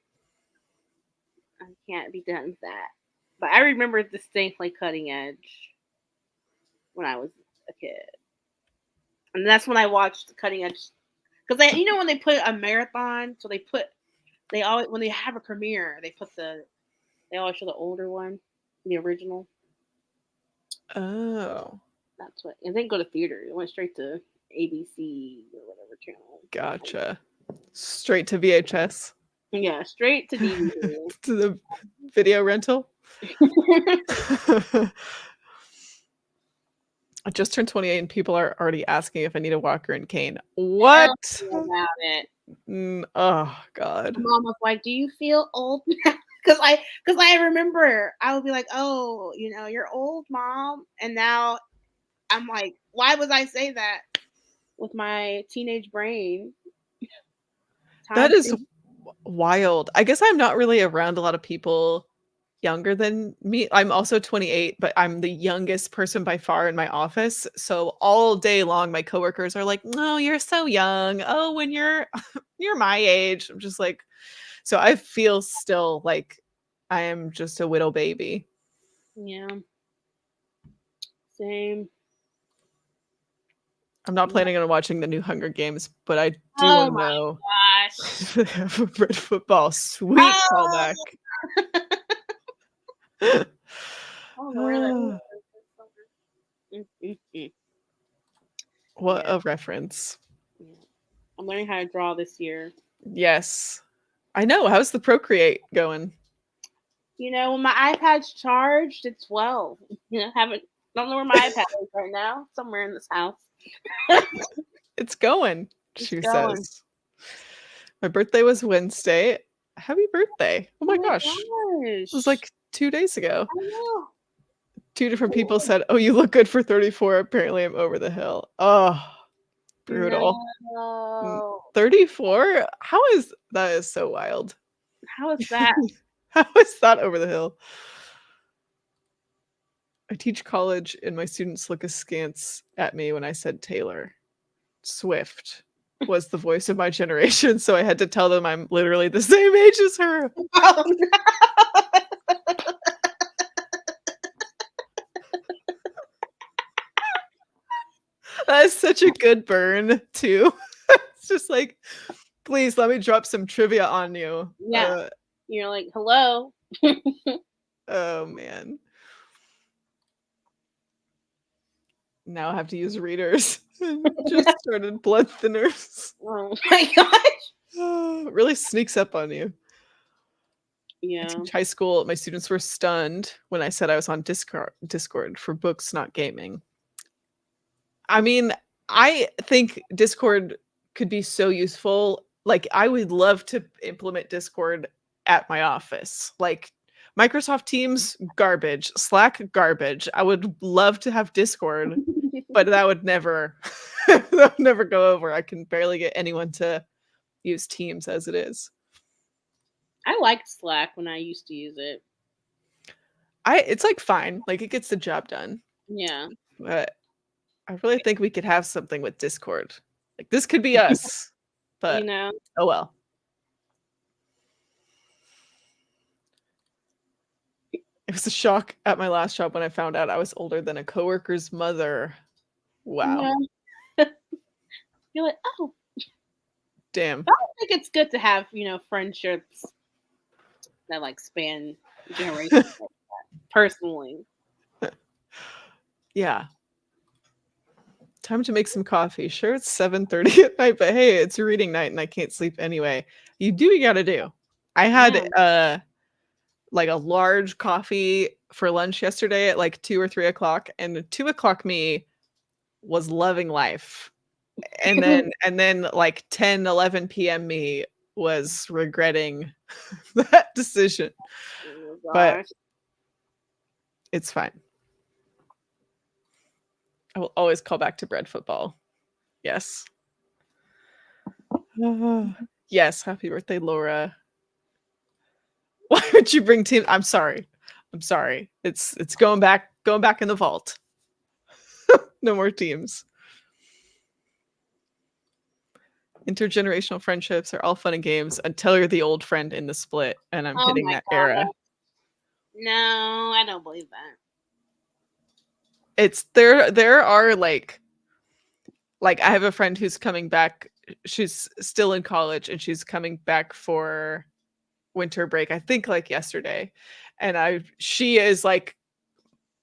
I can't be done with that. But I remember distinctly Cutting Edge when I was a kid, and that's when I watched Cutting Edge because when they put a marathon, so they always when they have a premiere, they always show the older one, the original. Oh, That's what, and didn't go to theater. It went straight to ABC or whatever channel. gotcha. Straight to VHS. Yeah, straight to DVD. To the video rental. I just turned 28 and people are already asking if I need a walker and cane. Tell What? me about it. Oh God. My mom was like, "Do you feel old?" Because I remember I would be like, "Oh, you're old, mom," and now I'm like, "Why would I say that with my teenage brain?" That Time is to wild. I guess I'm not really around a lot of people younger than me. I'm also 28, but I'm the youngest person by far in my office. So all day long, my coworkers are like, "No, you're so young. Oh, when you're you're my age." I'm just like, so I feel still like I am just a little baby. yeah, same. I'm not planning on watching the new Hunger Games, but I do Oh want to my know gosh. if they have a Brit football. Sweet Oh, callback. I don't know where that is. What Yeah, a reference. yeah. I'm learning how to draw this year. Yes. I know. How's the Procreate going? You know, when my iPad's charged, it's 12. You know, don't know where my iPad is right now. Somewhere in this house. It's going, It's she going. says. My birthday was Wednesday. Happy birthday. Oh Oh my my gosh. It was gosh. like 2 days ago. I know. 2 different people said, "Oh, you look good for 34." Apparently, I'm over the hill. Oh, brutal. No. 34? How is that is so wild. How is that? How is that over the hill? I teach college and my students look askance at me when I said Taylor Swift was the voice of my generation, so I had to tell them I'm literally the same age as her. Oh, no. That is such a good burn, too. It's just like, please let me drop some trivia on you. Yeah. You're like, hello. Oh man. Now I have to use readers. Just started blood thinners. Oh my gosh. It really sneaks up on you. I Yeah. teach high school. My students were stunned when I said I was on Discord for books, not gaming. I mean, I think Discord could be so useful. Like, I would love to implement Discord at my office. Like, Microsoft Teams, garbage. Slack, garbage. I would love to have Discord, but that would never that would never go over. I can barely get anyone to use Teams as it is. I liked Slack when I used to use it. It's like fine. Like, it gets the job done. Yeah. But I really think we could have something with Discord. Like, this could be us. But You know? oh well. It was a shock at my last job when I found out I was older than a coworker's mother. Wow. Yeah. You're like, oh. Damn. I think it's good to have, friendships that like span generations. Personally. Yeah. Time to make some coffee. Sure, it's 7:30 at night, but hey, it's reading night and I can't sleep anyway. You do what you gotta do. I had like a large coffee for lunch yesterday at like 2 or 3 o'clock, and the 2 o'clock me was loving life. And then like 10, 11 p.m. me was regretting that decision. Oh But gosh. it's fine. I will always call back to bread football. Yes. Yes, happy birthday, Laura. Why would you bring team? I'm sorry. I'm sorry. It's going back in the vault. No more teams. Intergenerational friendships are all fun and games until you're the old friend in the split, and I'm hitting my that God. era. No, I don't believe that. It's there are like I have a friend who's coming back. She's still in college and she's coming back for winter break, I think like yesterday. And she is like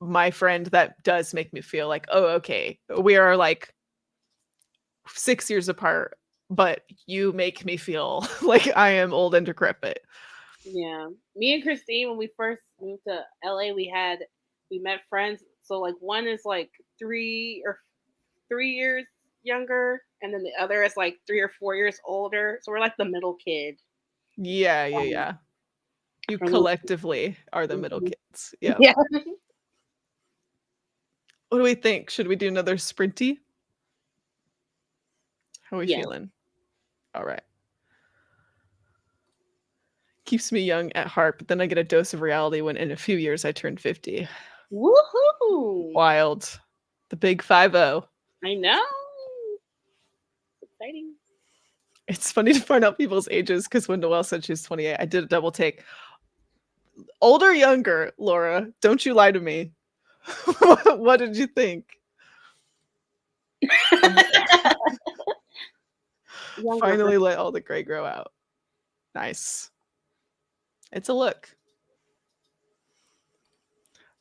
my friend that does make me feel like, oh, okay, we are like 6 years apart, but you make me feel like I am old and decrepit. Yeah. Me and Christine, when we first moved to LA, we met friends. So like one is like 3 years younger, and then the other is like 3 or 4 years older. So we're like the middle kid. Yeah. You collectively are the middle kids. Yeah. Yeah. What do we think? Should we do another sprinty? How are we feeling? All right. Keeps me young at heart, but then I get a dose of reality when in a few years I turn 50. Woohoo! Wild. The big 5-0. I know. Exciting. It's funny to find out people's ages because when Noelle said she was 28, I did a double take. Older, younger, Laura? Don't you lie to me. What did you think? younger Finally let all the gray grow out. Nice. It's a look.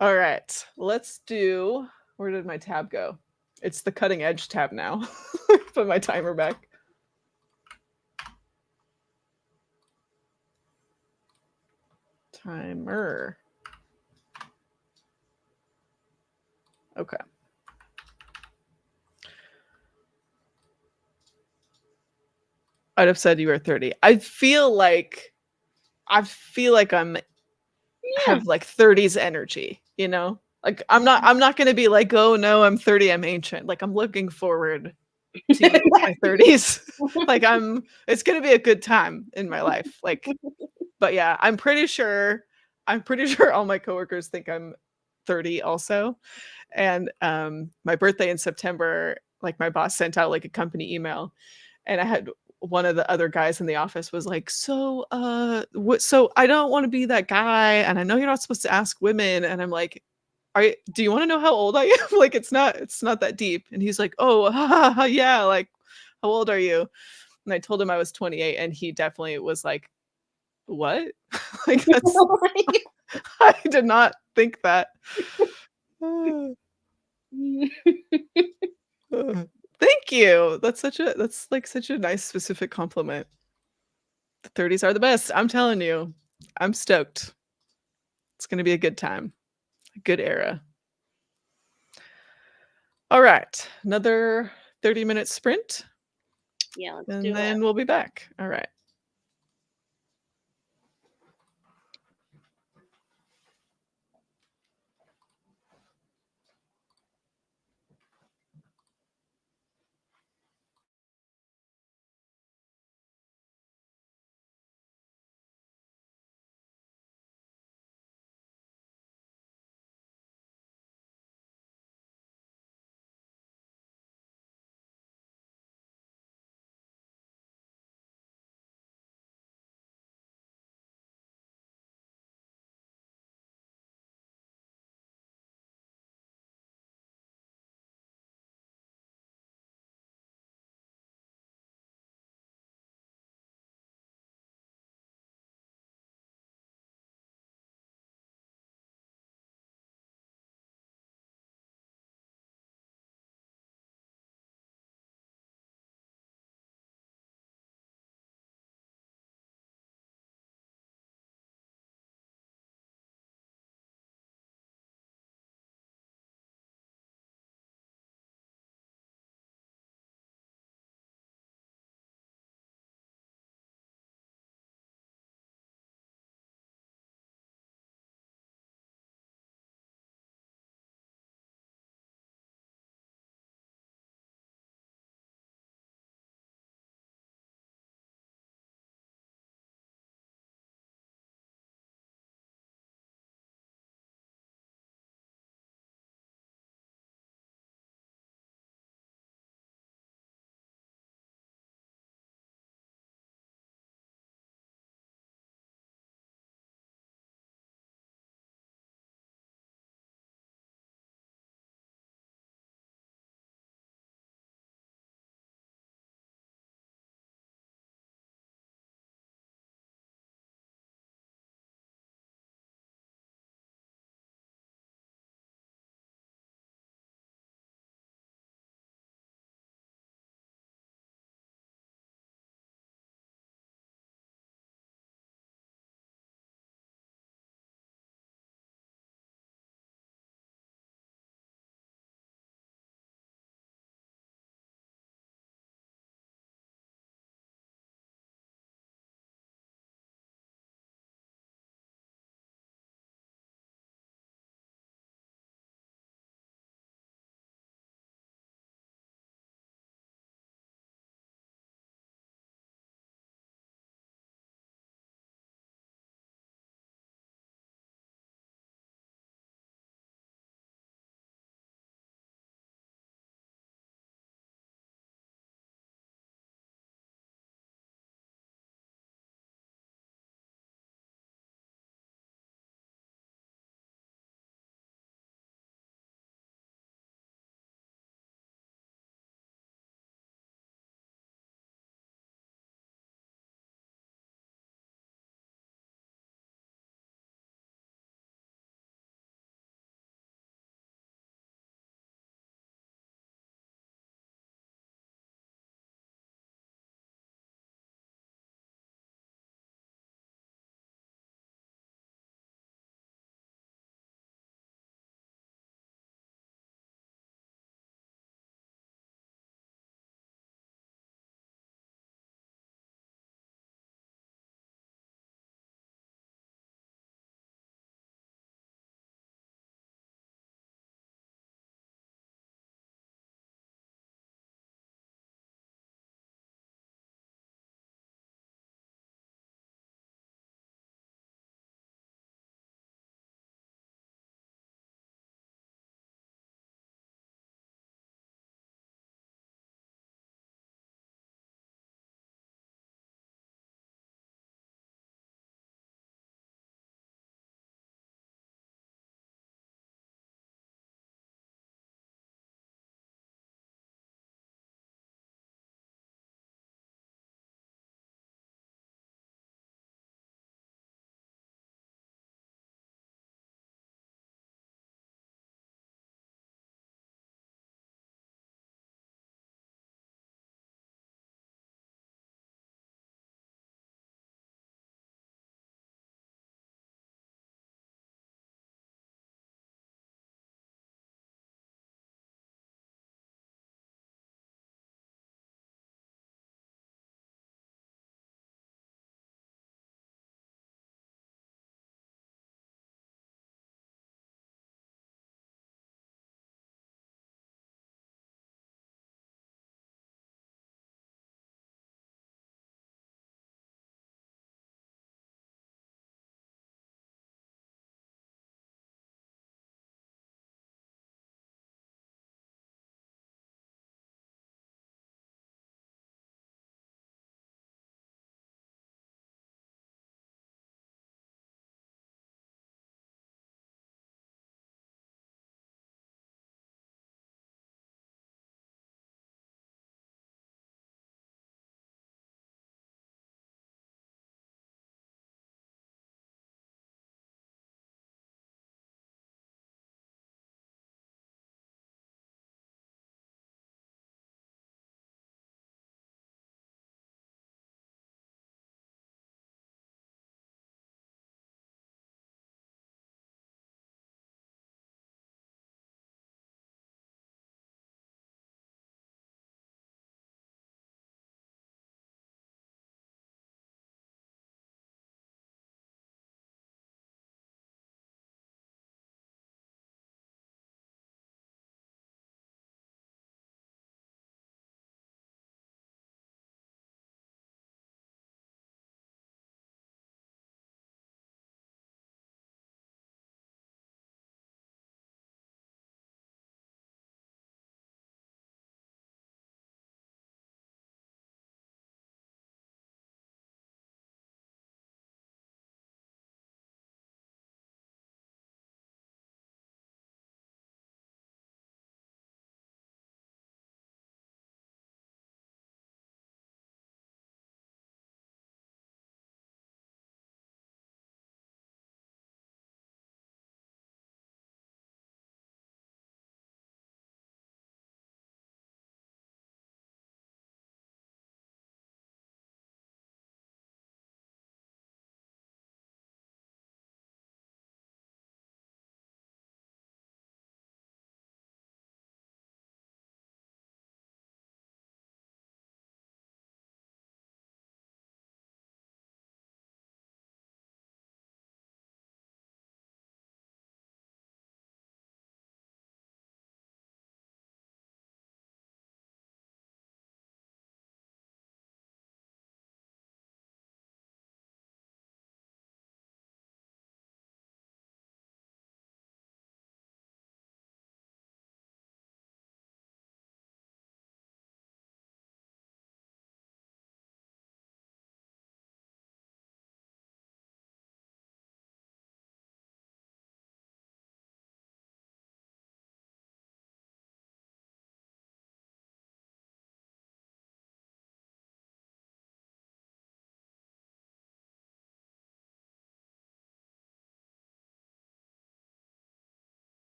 All right, let's do, where did my tab go? It's the cutting edge tab now. Put my timer back. Timer. Okay. I'd have said you were 30. I feel like I'm have like 30s energy, you know? Like I'm not gonna be like, oh no, I'm 30, I'm ancient. Like I'm looking forward to my 30s. Like it's gonna be a good time in my life. Like, but yeah, I'm pretty sure all my coworkers think I'm 30 also. And my birthday in September, like my boss sent out like a company email, and I had one of the other guys in the office was like, so so I don't want to be that guy, and I know you're not supposed to ask women, and I'm like, do you want to know how old I am? Like it's not that deep. And he's like, oh yeah, like how old are you? And I told him I was 28, and he definitely was like, what? Like that's I did not think that. Thank you. That's like such a nice specific compliment. The 30s are the best. I'm telling you. I'm stoked. It's going to be a good time. A good era. All right. Another 30-minute sprint. Yeah, let's And do then it. we'll be back. All right.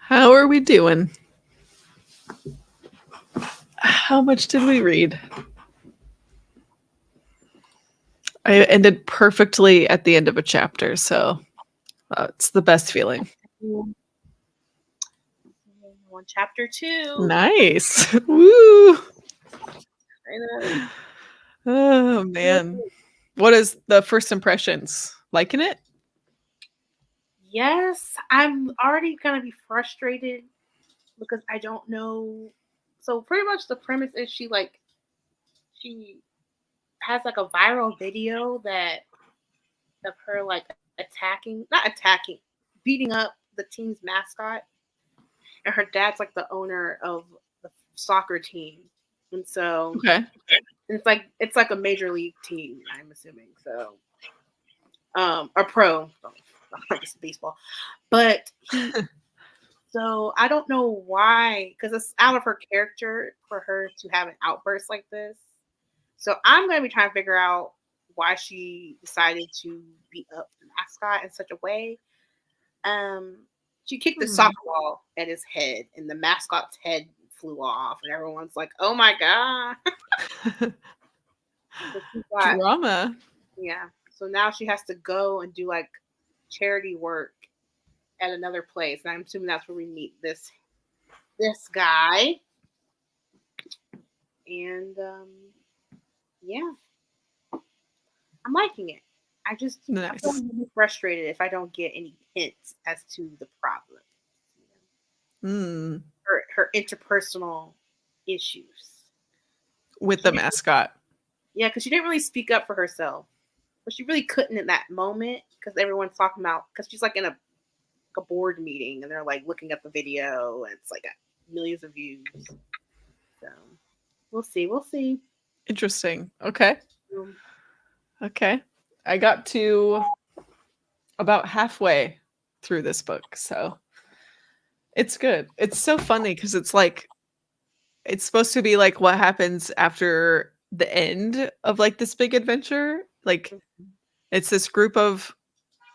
How are we doing? How much did we read? I ended perfectly at the end of a chapter, so it's the best feeling. On chapter 2. Nice. Woo! I know. Oh man. What is the first impressions? Liking it? Yes, I'm already gonna be frustrated because I don't know. So pretty much the premise is she has like a viral video that of her like not attacking, beating up the team's mascot, and her dad's like the owner of the soccer team, and so Okay. it's like a major league team, I'm assuming. So, or pro, like it's baseball, but so I don't know why, because it's out of her character for her to have an outburst like this. So I'm going to be trying to figure out why she decided to beat up the mascot in such a way. She kicked the soccer ball at his head, and the mascot's head flew off, and everyone's like, "Oh my god!" So Drama. yeah. So now she has to go and do like charity work at another place, and I'm assuming that's where we meet this guy. And yeah, I'm liking it. I Nice. feel really frustrated if I don't get any hints as to the problem. Her interpersonal issues With the mascot. Yeah, because she didn't really speak up for herself, but she really couldn't in that moment because everyone's talking about because she's like in a board meeting and they're like looking at the video and it's like millions of views. So we'll see. We'll see. Interesting. Okay. Okay. I got to about halfway through this book, so it's good. It's so funny because it's like it's supposed to be like what happens after the end of like this big adventure. Like it's this group of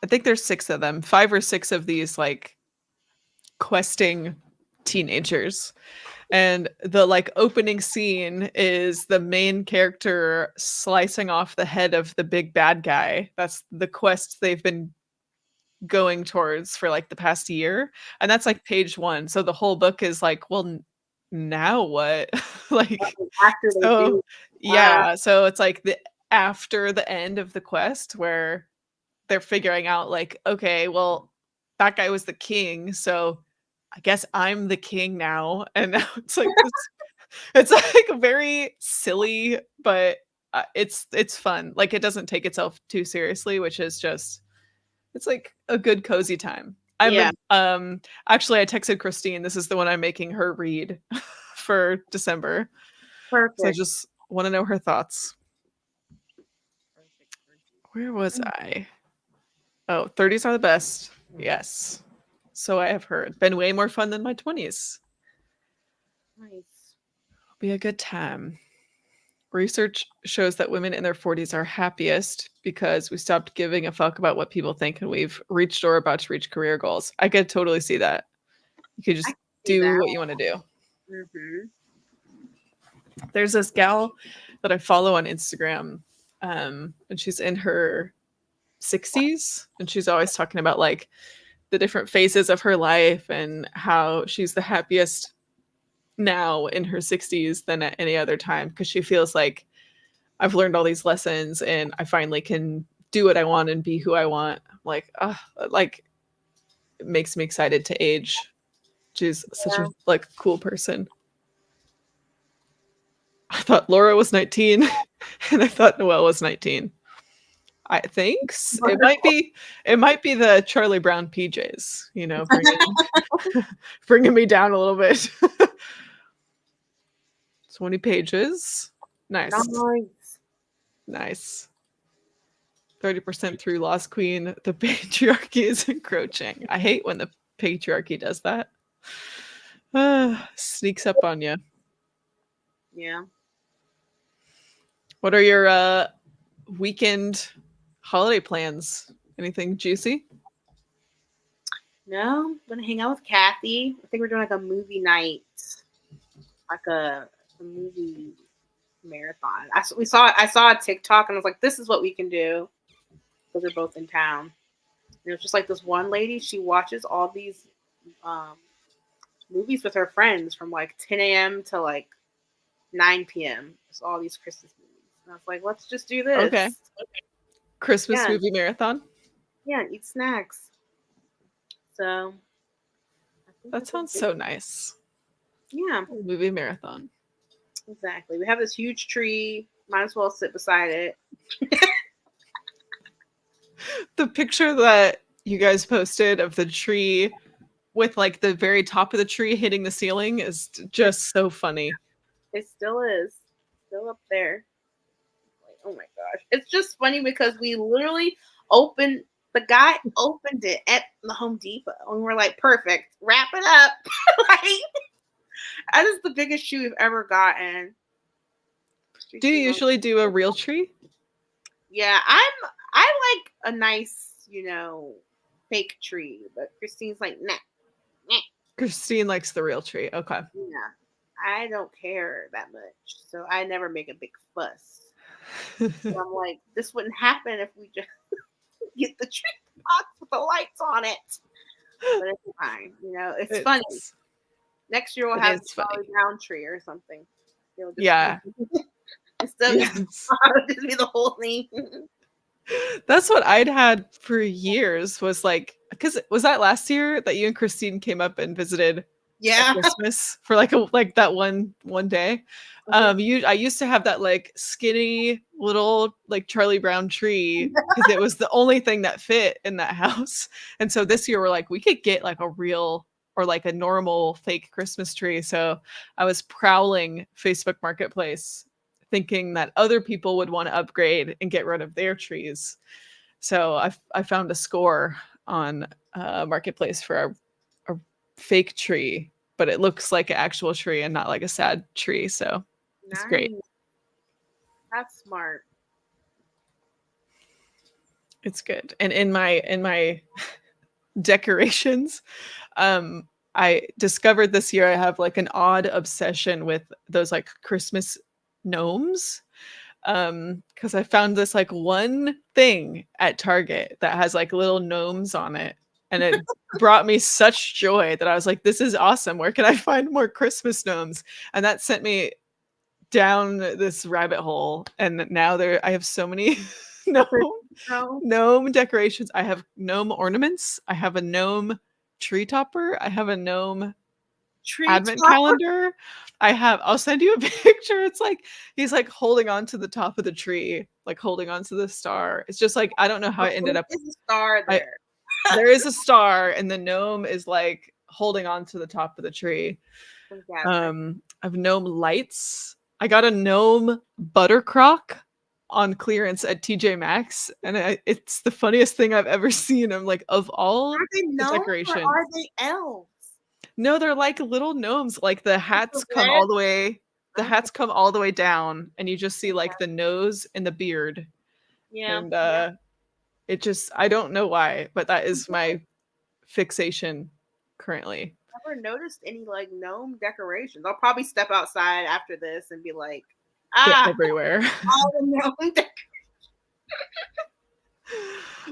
I think there's 6 of them, 5 or 6 of these like questing teenagers. And the like opening scene is the main character slicing off the head of the big bad guy. That's the quest they've been going towards for like the past year. And that's like page 1. So the whole book is like, well, now what? Like, After they so do, yeah. So it's like the after the end of the quest where they're figuring out like, okay, well, that guy was the king, so I guess I'm the king now. And now it's like this, it's like very silly, but it's fun. Like it doesn't take itself too seriously, which is just it's like a good cozy time. yeah, Actually I texted Christine. This is the one I'm making her read for December. So I perfect. just want to know her thoughts. Where was I? Oh, 30s are the best. Yes. So I have heard. Been way more fun than my 20s. Nice. Be a good time. Research shows that women in their 40s are happiest because we stopped giving a fuck about what people think and we've reached or about to reach career goals. I could totally see that. You could I just can see do that. what you want to do. Mm-hmm. There's this gal that I follow on Instagram, and she's in her 60s, and she's always talking about like the different phases of her life and how she's the happiest now in her 60s than at any other time because she feels like I've learned all these lessons and I finally can do what I want and be who I want. Like, like it makes me excited to age. She's such a like cool person. I thought Laura was 19 and I thought Noelle was 19. I think it might be the Charlie Brown PJs, you know, bringing me down a little bit. 20 pages. Nice. Nice. 30% through Lost Queen. The patriarchy is encroaching. I hate when the patriarchy does that. Sneaks up on you. Yeah. What are your weekend holiday plans? Anything juicy? No, I'm gonna hang out with Kathy. I think we're doing like a movie night, like a movie marathon. I saw a TikTok and I was like, this is what we can do because they're both in town. And it was just like this one lady. She watches all these um, movies with her friends from like 10 a.m. to like 9 p.m. It's all these Christmas movies. And I was like, let's just do this. Okay. Christmas Yeah, movie marathon. yeah, eat snacks. So I think That this is sounds good. so nice. Yeah, Movie marathon. exactly. We have this huge tree. Might as well sit beside it. The picture that you guys posted of the tree with like the very top of the tree hitting the ceiling is just so funny. It still is. Still up there. Like, oh my gosh. It's just funny because we literally opened the guy opened it at the Home Depot and we're like, perfect, wrap it up. Like that is the biggest shoe we've ever gotten. Do you usually do a real tree? Yeah, I like a nice, fake tree, but Christine's like, nah, nah. Christine likes the real tree. Okay. Yeah. I don't care that much. So I never make a big fuss. So I'm like, this wouldn't happen if we just get the tree box with the lights on it. But it's fine. It's funny. Next year we'll have a Charlie Brown tree or something. Yeah. Instead of just be the whole thing. That's what I'd had for years was like, because was that last year that you and Christine came up and visited Yeah. Christmas for like that one day? I used to have that like skinny little like Charlie Brown tree because it was the only thing that fit in that house. And so this year we're like, we could get like a real or like a normal fake Christmas tree. So I was prowling Facebook Marketplace thinking that other people would want to upgrade and get rid of their trees. So I found a score on Marketplace for a fake tree, but it looks like an actual tree and not like a sad tree. So it's great. That's smart. It's good. And in my decorations, I discovered this year I have like an odd obsession with those like Christmas gnomes. Because I found this like one thing at Target that has like little gnomes on it. And it brought me such joy that I was like, this is awesome. Where can I find more Christmas gnomes? And that sent me down this rabbit hole. And now I have so many gnome decorations. I have gnome ornaments. I have a gnome tree topper. I have a gnome advent calendar. I'll send you a picture. It's like he's like holding on to the top of the tree, like holding on to the star. It's just like I don't know how it ended up. There's a star there. There is a star, and the gnome is like holding on to the top of the tree. I have gnome lights. I got a gnome buttercrock on clearance at TJ Maxx, and it's the funniest thing I've ever seen. I'm like, of all the decorations, or are they elves? No, they're like little gnomes. Like the hats come all the way. The hats come all the way down, and you just see like the nose and the beard. Yeah. And it just I don't know why, but that is my fixation currently. Never noticed any like gnome decorations. I'll probably step outside after this and be like, they're everywhere. All the gnome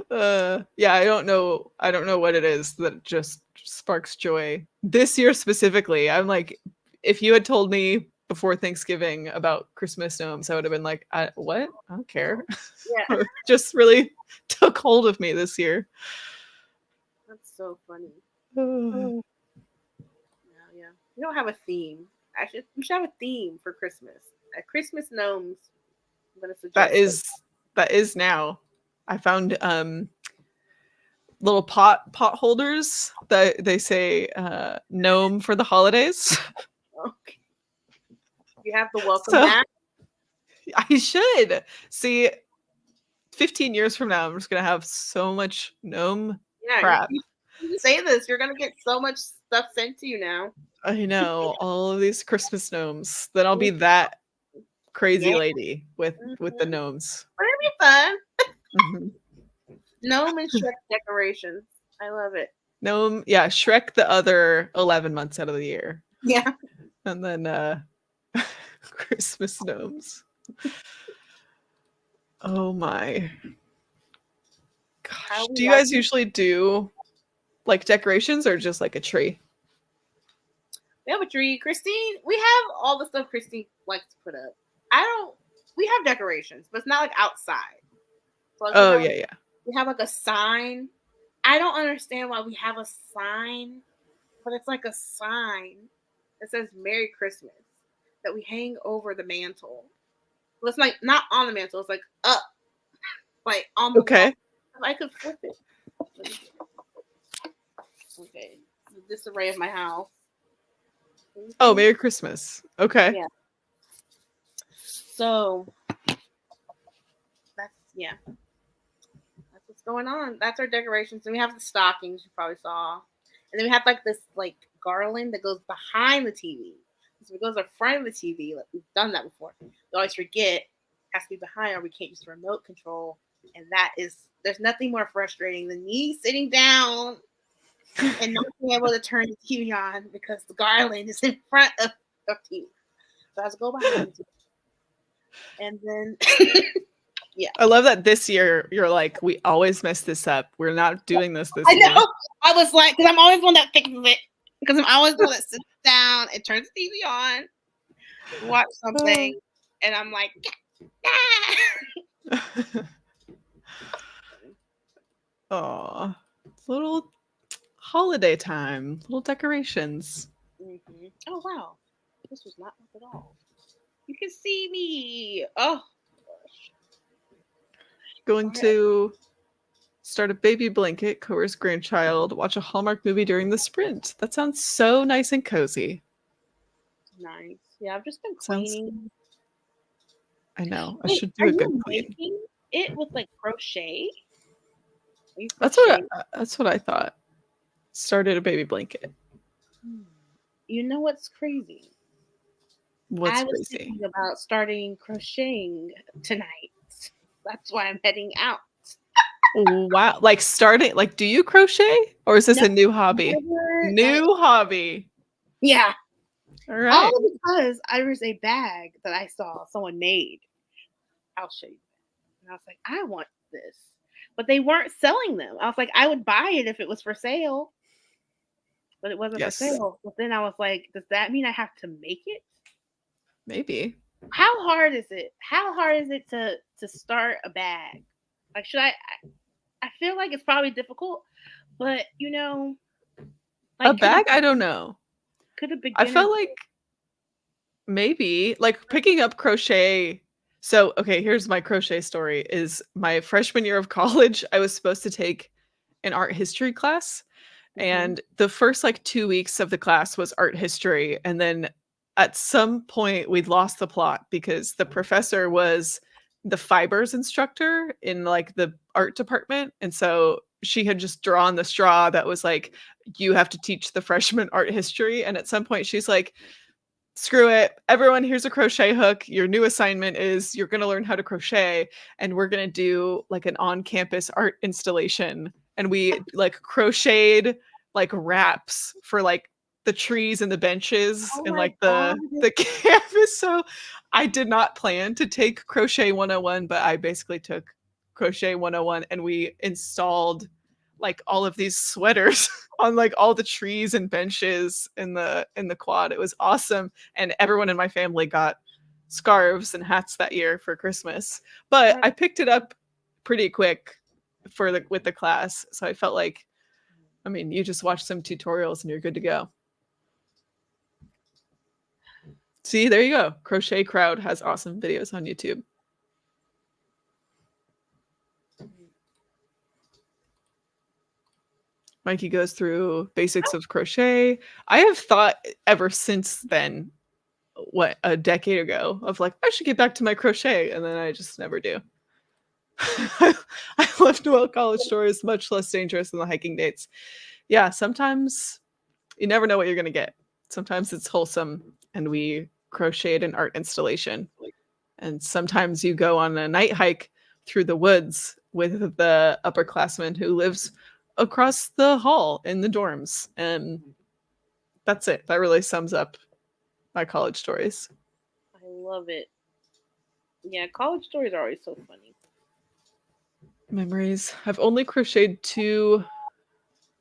decorations. Yeah, I don't know what it is that just sparks joy this year specifically. I'm like, if you had told me before Thanksgiving about Christmas gnomes, I would have been like, what? I don't care. Yeah. Just really took hold of me this year. That's so funny. Yeah. We don't have a theme. We should have a theme for Christmas. Christmas gnomes. I'm gonna suggest that is now. I found little pot holders that they say gnome for the holidays. Okay. You have to welcome that. I should see 15 years from now, I'm just gonna have so much gnome crap. You say this, you're gonna get so much stuff sent to you now. I know, all of these Christmas gnomes. Then I'll be that crazy lady with the gnomes. But it'll be fun. Gnome and Shrek decorations. I love it. Gnome, yeah, Shrek the other 11 months out of the year. Yeah. And then Christmas gnomes. Oh my How gosh. are we Do you guys watching? usually do like decorations or just like a tree? We have a tree. Christine, we have all the stuff Christine likes to put up. I don't. We have decorations, but it's not like outside. So like Oh yeah, yeah. we have like a sign. I don't understand why we have a sign, but it's like a sign that says Merry Christmas that we hang over the mantle. Well, it's like not on the mantle, it's like up, like on the wall. Okay. If I could flip it. Okay. The disarray of my house. Oh, Merry Christmas. Okay. Yeah. So that's that's what's going on. That's our decorations. And we have the stockings you probably saw. And then we have like this like garland that goes behind the TV. So it goes in front of the TV. Like we've done that before. We always forget it has to be behind or we can't use the remote control. And that is there's nothing more frustrating than me sitting down and not being able to turn the TV on because the garland is in front of the TV. So I have to go behind the TV. And then yeah. I love that this year you're like, we always mess this up. We're not doing this I year. know. I was like, because I'm always one that fixes it. Because I'm always one that sits down and turns the TV on, watch something, and I'm like, oh, little holiday time, little decorations. mm-hmm. Oh wow, this was not up at all. You can see me. Oh gosh. Going to start a baby blanket, coerce grandchild, watch a Hallmark movie during the sprint. That sounds so nice and cozy. Nice. Yeah, I've just been cleaning. I know. I should do a good clean. It with like crochet. That's what I thought. Started a baby blanket. You know what's crazy? What's I was crazy? thinking about starting crocheting tonight. That's why I'm heading out. Wow. Like starting, like, do you crochet or is this a new hobby? New hobby. Yeah. All right. All because there's a bag that I saw someone made. I'll show you that. And I was like, I want this. But they weren't selling them. I was like, I would buy it if it was for sale. But it wasn't for sale. But then I was like, does that mean I have to make it? Maybe. How hard is it? How hard is it to start a bag? Like, should I feel like it's probably difficult, but you know, like, a bag? I don't know. Could have been. I felt like maybe like picking up crochet. So, okay, here's my crochet story. Is my freshman year of college, I was supposed to take an art history class. And the first like 2 weeks of the class was art history. And then at some point we'd lost the plot because the professor was the fibers instructor in like the art department. And so she had just drawn the straw that was like, you have to teach the freshman art history. And at some point she's like, screw it. Everyone, here's a crochet hook. Your new assignment is you're going to learn how to crochet and we're going to do like an on-campus art installation. And we like crocheted like wraps for like the trees and the benches and like the campus. So I did not plan to take crochet 101, but I basically took crochet 101 and we installed like all of these sweaters on like all the trees and benches in the quad. It was awesome. And everyone in my family got scarves and hats that year for Christmas. But I picked it up pretty quick with the class. So I felt like, I mean, you just watch some tutorials and you're good to go. See, there you go. Crochet Crowd has awesome videos on YouTube. Mikey goes through basics of crochet. I have thought ever since then, what, a decade ago, of like, I should get back to my crochet. And then I just never do. I left Noel College Stories much less dangerous than the hiking dates. Yeah, sometimes you never know what you're going to get. Sometimes it's wholesome and we crocheted an art installation. And sometimes you go on a night hike through the woods with the upperclassman who lives across the hall in the dorms. And that's it. That really sums up my college stories. I love it. Yeah, college stories are always so funny. Memories. I've only crocheted 2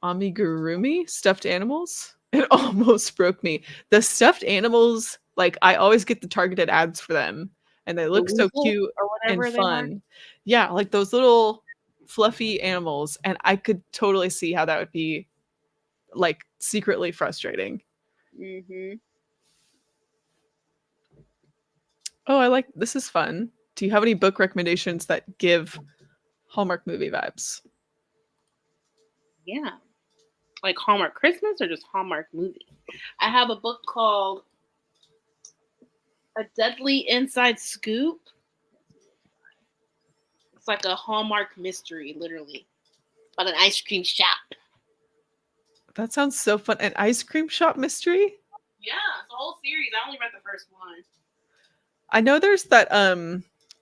amigurumi stuffed animals. It almost broke me. The stuffed animals, like I always get the targeted ads for them, and they The look so weasel cute or and whatever they are. fun. Yeah, like those little fluffy animals, and I could totally see how that would be like secretly frustrating. Mm-hmm. Oh, I like this is fun. Do you have any book recommendations that give Hallmark movie vibes? Yeah. Like Hallmark Christmas or just Hallmark movie. I have a book called A Deadly Inside Scoop. It's like a Hallmark mystery, literally, about an ice cream shop. That sounds so fun. An ice cream shop mystery? Yeah, it's a whole series. I only read the first one. I know there's that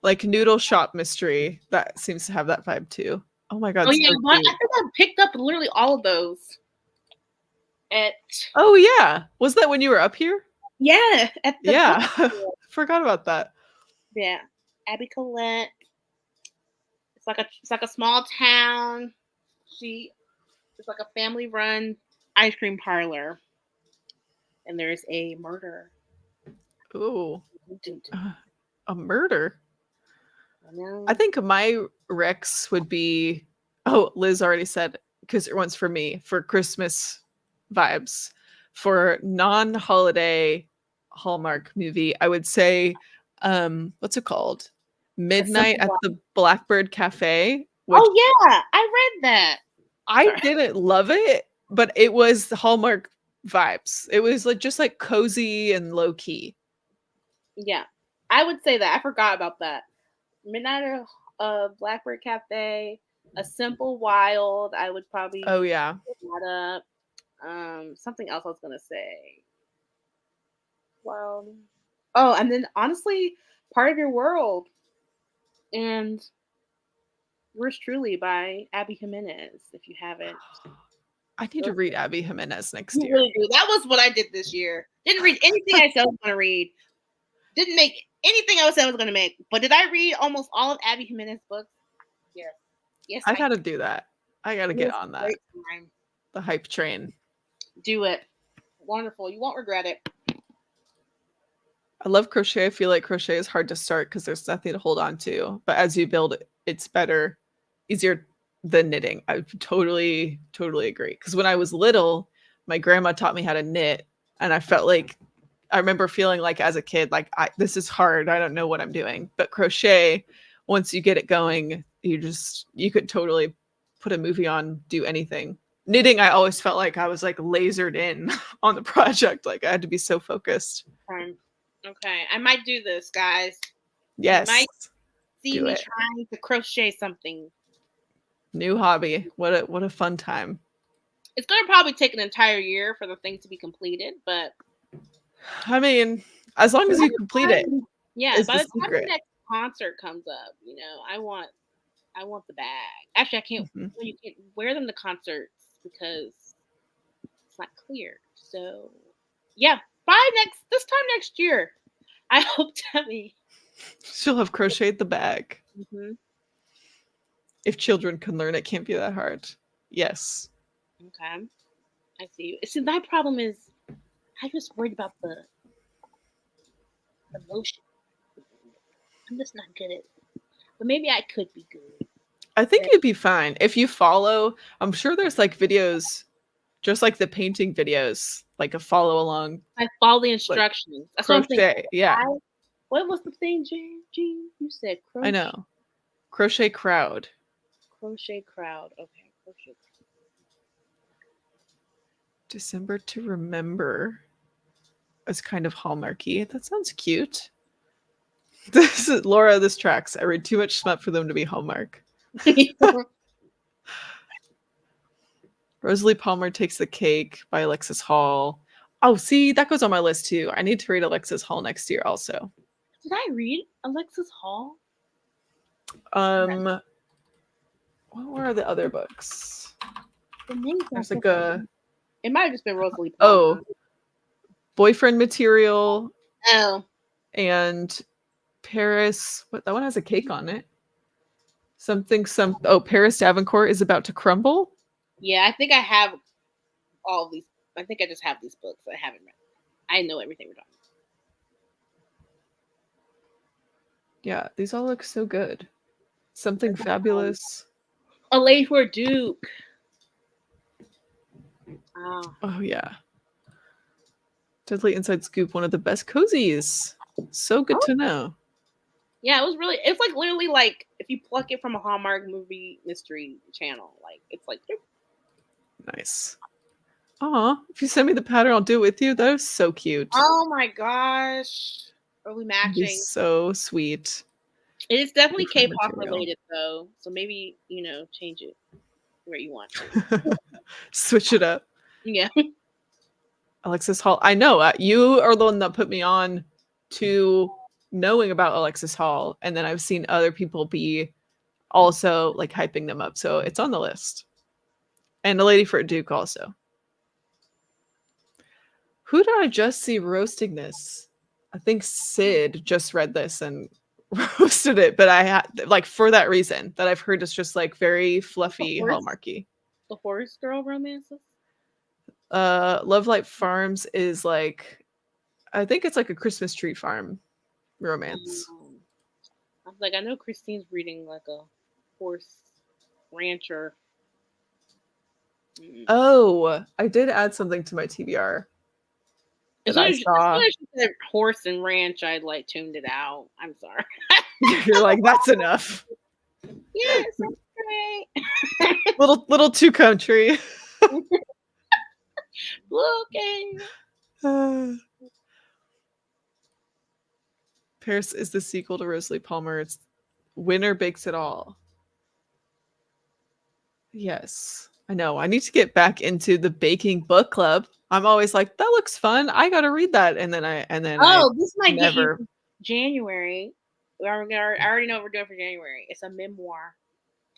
like noodle shop mystery that seems to have that vibe too. Oh my god, Oh yeah, so but cute. I think I picked up literally all of those at Oh yeah. Was that when you were up here? at the book. Yeah. Forgot about that. Yeah, Abby Collette. It's like a small town. It's like a family run ice cream parlor, and there's a murder. Ooh. Dun, dun. A murder. I know. I think my Rex would be Liz already said because it one's for me for Christmas vibes. For non-holiday Hallmark movie, I would say what's it called? A Midnight simple at one. the Blackbird Cafe, which Oh yeah, I read that. I Sorry. didn't love it, but it was the Hallmark vibes. It was like just like cozy and low key. Yeah, I would say that. I forgot about that. Midnight at Blackbird Cafe, A Simple Wild. I would Oh probably yeah. put that up. Something else I was gonna say. Well, oh, and then honestly, Part of Your World and Yours Truly by Abby Jimenez. If you haven't, I need to read Abby Jimenez next you year. really do. That was what I did this year. Didn't read anything I said I was gonna read. Didn't make anything I said I was gonna make. But did I read almost all of Abby Jimenez books? Yes. Yes, I I gotta did. do that. I gotta It get was on a that. great time. The hype train. Do it. Wonderful. You won't regret it. I love crochet. I feel like crochet is hard to start because there's nothing to hold on to. But as you build it, it's better, easier than knitting. I totally, totally agree. Because when I was little, my grandma taught me how to knit. And I felt like I remember feeling like as a kid, like this is hard. I don't know what I'm doing. But crochet, once you get it going, you could totally put a movie on, do anything. Knitting, I always felt like I was like lasered in on the project. Like I had to be so focused. Okay. I might do this, guys. You Yes, might see do me it. trying to crochet something. New hobby. What a fun time. It's gonna probably take an entire year for the thing to be completed, but I mean, as long as you complete it yeah, is by the the time the secret. next concert comes up, I want the bag. Actually, I can't. Mhm. Well, you can't wear them to concerts because it's not clear. So, yeah, by this time next year, I hope to be. She'll have crocheted the bag. Mm-hmm. If children can learn, it can't be that hard. Yes. Okay, I see. See, my problem is I just worried about the motion. I'm just not good at it. But maybe I could be good. I think you'd be fine. If you follow, I'm sure there's like videos, just like the painting videos, like a follow along, I follow the like instructions. That's what I'm thinking. crochet. Yeah, What was the thing, Jean? You said I crochet. know. Crochet crowd. Crochet crowd. Okay, crochet. December to remember is kind of hallmarky. That sounds cute. This is Laura. This tracks. I read too much smut for them to be Hallmark. Rosalie Palmer Takes the Cake by Alexis Hall. Oh, see, that goes on my list too. I need to read Alexis Hall next year also. Did I read Alexis Hall? What were the other books? The name There's sounds so like a It might have just been Rosalie Palmer. boyfriend material Oh, and Paris. What, that one has a cake on it. Paris Davenport is about to crumble. yeah. I think I have all of these. I think I just have these books. I haven't read. I know everything we're talking about. Yeah, these all look so good. Something fabulous. A Lady for a Duke. Oh, Oh yeah. Deadly Inside Scoop, one of the best cozies. So good to know. yeah. It was really. It's like literally like if you pluck it from a Hallmark movie mystery channel. Like it's like. Nice. Aw, if you send me the pattern, I'll do it with you. That is so cute. Oh my gosh. Are we It'd be matching? so sweet. It is definitely Boyfriend K-pop material. related though, so maybe change it where you want. Switch it up. Yeah. Alexis Hall. I know. You are the one that put me on to knowing about Alexis Hall. And then I've seen other people be also like hyping them up. So it's on the list. And A Lady for a Duke also. Who did I just see roasting this? I think Sid just read this and roasted it. But I had like for that reason that I've heard it's just like very fluffy, hallmarky. The Horse Girl romances? Love Light Farms is like, I think it's like a Christmas tree farm romance. I was like, I know Christine's reading like a horse rancher. Oh, I did add something to my TBR. As soon as she said horse and ranch, I like tuned it out. I'm sorry. You're like, that's enough. Yes, okay. little too country. Okay. Paris is the sequel to Rosalie Palmer. It's Winner Bakes It All. Yes, I know. I need to get back into the baking book club. I'm always like, that looks fun. I gotta read that, and then this might get you January. I already know what we're doing for January. It's a memoir.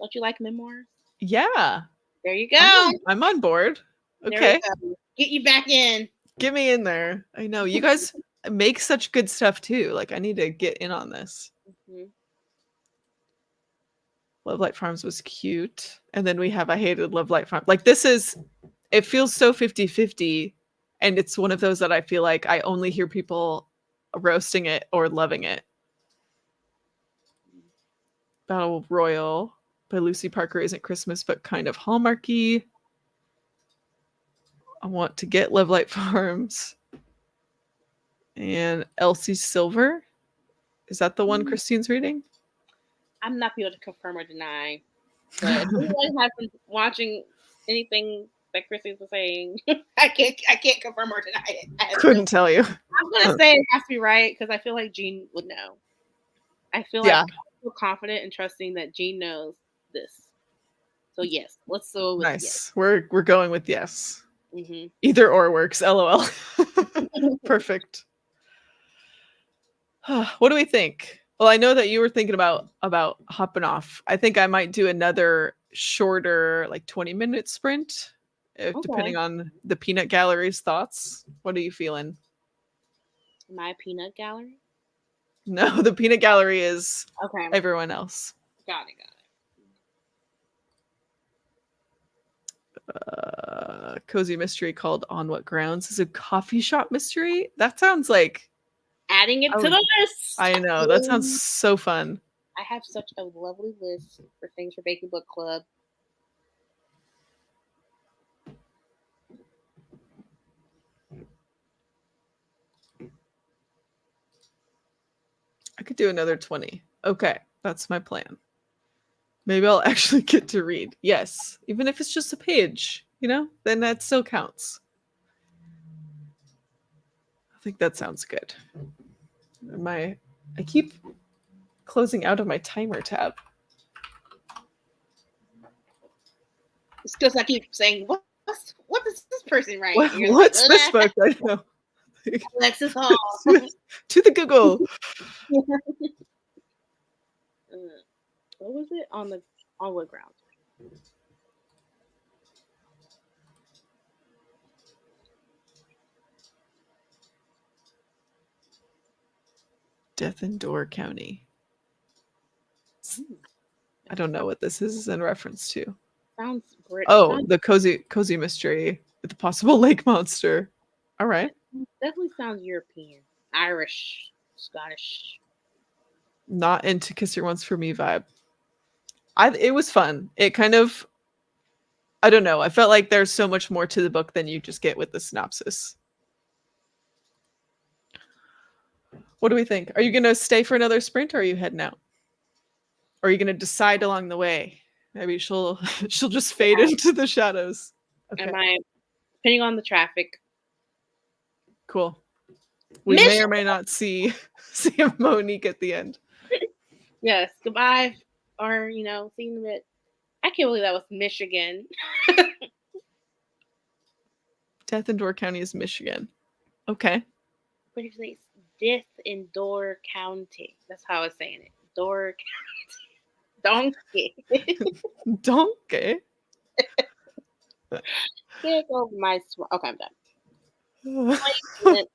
Don't you like memoirs? Yeah. There you go. I'm on board. Okay. Get you back in. Get me in there. I know. You guys make such good stuff too. Like I need to get in on this. Mm-hmm. Love Light Farms was cute. And then we have I Hated Love Light Farms. Like it feels so 50-50. And it's one of those that I feel like I only hear people roasting it or loving it. Battle Royal by Lucy Parker isn't Christmas, but kind of Hallmarky. I Want to Get Love Light Farms. And Elsie Silver. Is that the one Christine's reading? I'm not able to confirm or deny. But if anyone has been watching anything that Christine's was saying, I can't confirm or deny it. Couldn't tell you. I'm gonna say it has to be right because I feel like Jean would know. I feel like I feel confident and trusting that Jean knows this. So yes, let's go with nice. Yes. We're going with yes. Mm-hmm. Either or works. LOL. Perfect. What do we think? Well, I know that you were thinking about hopping off. I think I might do another shorter, like 20-minute sprint, depending on the Peanut Gallery's thoughts. What are you feeling? My Peanut Gallery? No, the Peanut Gallery is everyone else. Got it. Cozy mystery called On What Grounds is a coffee shop mystery. That sounds like adding it to the list. I know. That sounds so fun. I have such a lovely list for things for Baking Book Club. I could do another 20. Okay, that's my plan. Maybe I'll actually get to read. Yes, even if it's just a page, then that still counts. I think that sounds good. I keep closing out of my timer tab. It's because I keep saying, what is this person writing? What's this book? I know. Alexis Hall. To the Google. What was it? On what ground? Death in Door County. Ooh, I don't know what this is in reference to. sounds Brit. Oh, Sounds, the cozy mystery with the possible lake monster. All right. definitely sounds European, Irish, Scottish. Not into Kiss Your Once for Me vibe. It was fun. It kind of, I don't know. I felt like there's so much more to the book than you just get with the synopsis. What do we think? Are you going to stay for another sprint or are you heading out? Or are you going to decide along the way? Maybe she'll she'll just fade into the shadows. Okay, Am I depending on the traffic? cool. We may Miss. or may not see see a Monique at the end. Yes. Goodbye. Or seeing them at. I can't believe that was Michigan. Death in Door County is Michigan. Okay. Basically, Death in Door County. That's how I was saying it. Door Donkey. Donkey. Can't go my. Okay, I'm done. Placement.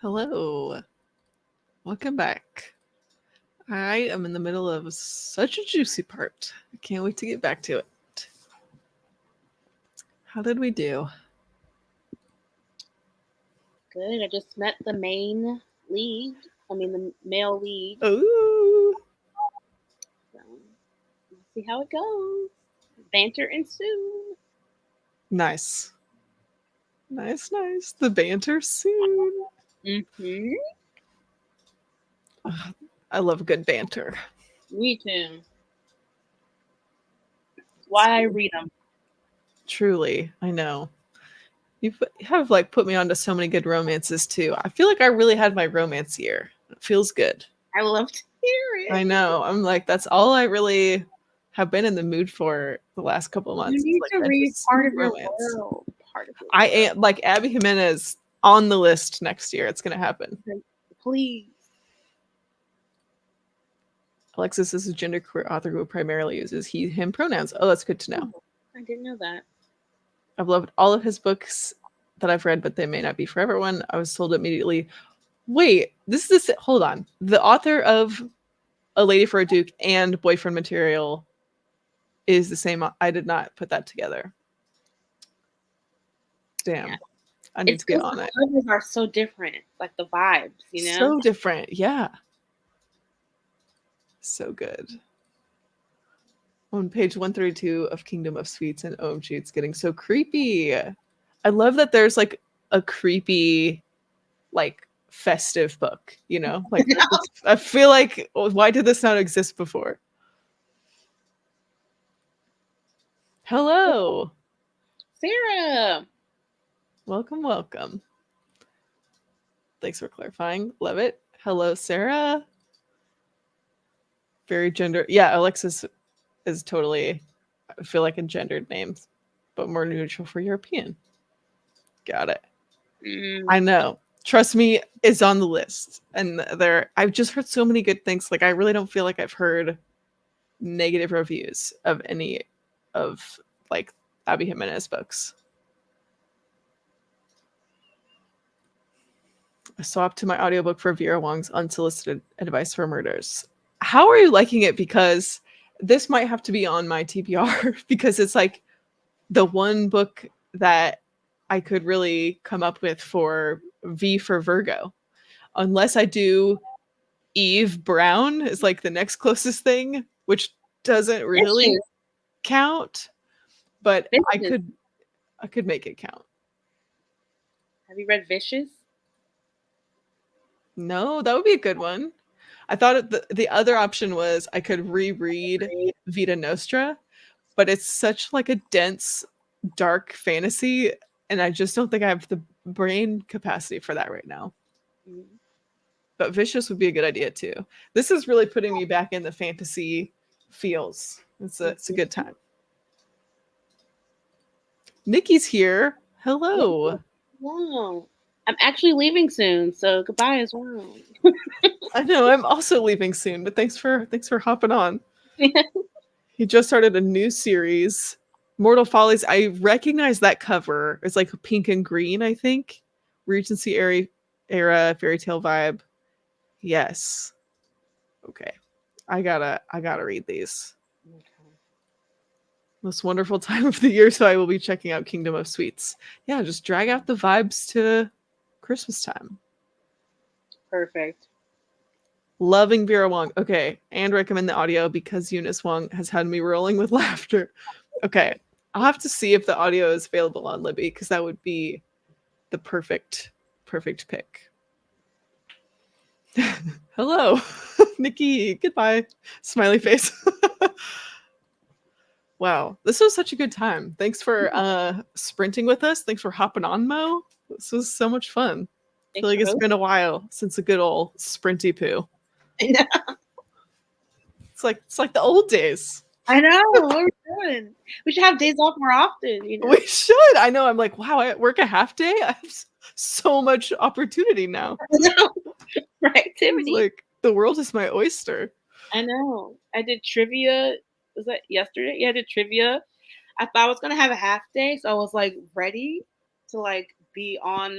Hello. Welcome back. I am in the middle of such a juicy part. I can't wait to get back to it. How did we do? Good. I just met the main lead. The male lead. Ooh. So we'll see how it goes. Banter ensues. Nice. Nice. The banter soon. Mm-hmm. Ugh, I love good banter. Me too. Why I read them. Truly, I know. You have like put me onto so many good romances too. I feel like I really had my romance year. It feels good. I love to hear it. I know. I'm like, that's all I really have been in the mood for the last couple of months. You need Like, to read part of your world. Part of your I am like Abby Jimenez on the list next year. It's gonna happen. Please. Alexis is a genderqueer author who primarily uses he, him pronouns. Oh, that's good to know. I didn't know that. I've loved all of his books that I've read, but they may not be for everyone. I was told immediately, wait, hold on. The author of A Lady for a Duke and Boyfriend Material is the same. I did not put that together. Damn. Yeah. I need to get on it. The covers are so different, like the vibes, you know? So different, yeah. So good. On page 132 of Kingdom of Sweets, and OMG, it's getting so creepy. I love that there's like a creepy, like festive book, you know? Like I feel like, why did this not exist before? Hello. Sarah. Welcome. Thanks for clarifying. Love it. Hello, Sarah. Very gender. Yeah, Alexis is totally, I feel like, a gendered name, but more neutral for European. Got it. I know. Trust me, it's on the list. And I've just heard so many good things. Like, I really don't feel like I've heard negative reviews of any of like Abby Jimenez books. I swapped to my audiobook for Vera Wong's Unsolicited Advice for Murders. How are you liking it? Because this might have to be on my TBR because it's like the one book that I could really come up with for V for Virgo. Unless I do Eve Brown is like the next closest thing, which doesn't really count, but I could make it count. Have you read Vicious? No, that would be a good one. I thought the other option was I could reread Vita Nostra, but it's such like a dense, dark fantasy, and I just don't think I have the brain capacity for that right now. Mm-hmm. But Vicious would be a good idea too. This is really putting me back in the fantasy feels. It's a good time. Nikki's here. Hello. Wow. I'm actually leaving soon, so goodbye as well. I know, I'm also leaving soon, but thanks for hopping on. He just started a new series, Mortal Follies. I recognize that cover. It's like pink and green, I think. Regency era fairy tale vibe. Yes. Okay. I gotta read these. Okay. Most wonderful time of the year, so I will be checking out Kingdom of Sweets. Yeah, just drag out the vibes to Christmas time. Perfect. Loving Vera Wong. Okay, and recommend the audio because Eunice Wong has had me rolling with laughter. Okay, I'll have to see if the audio is available on Libby because that would be the perfect pick. Hello, Nikki. Goodbye. Smiley face. Wow, this was such a good time. Thanks for sprinting with us. Thanks for hopping on, Mo. This was so much fun. I feel like it's been a while since a good old sprinty poo. I know. It's like the old days. I know. What are we doing? We should have days off more often. You know? We should. I know. I'm like, wow, I work a half day. I have so much opportunity now. I know. Activity. Like the world is my oyster. I know. I did trivia. Was that yesterday? Yeah, I did trivia. I thought I was gonna have a half day, so I was like ready to like be on,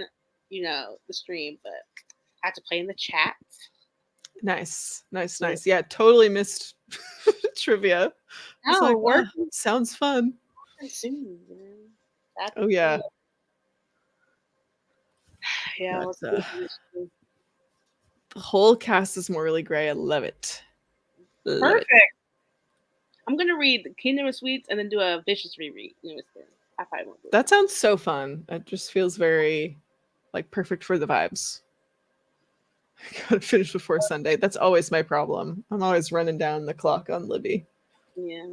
the stream, but Had to play in the chat. Nice. Yeah, totally missed trivia. It's No, like, work sounds fun. soon, man. That'd be Oh yeah. cool. Yeah, But, let's do this. the whole cast is Morally Grey. I love it. Love it. Perfect. I'm gonna read the Kingdom of Sweets and then do a vicious reread. I probably won't do That sounds so fun. It just feels very like perfect for the vibes. I gotta finish before Sunday. That's always my problem. I'm always running down the clock on Libby. Yeah.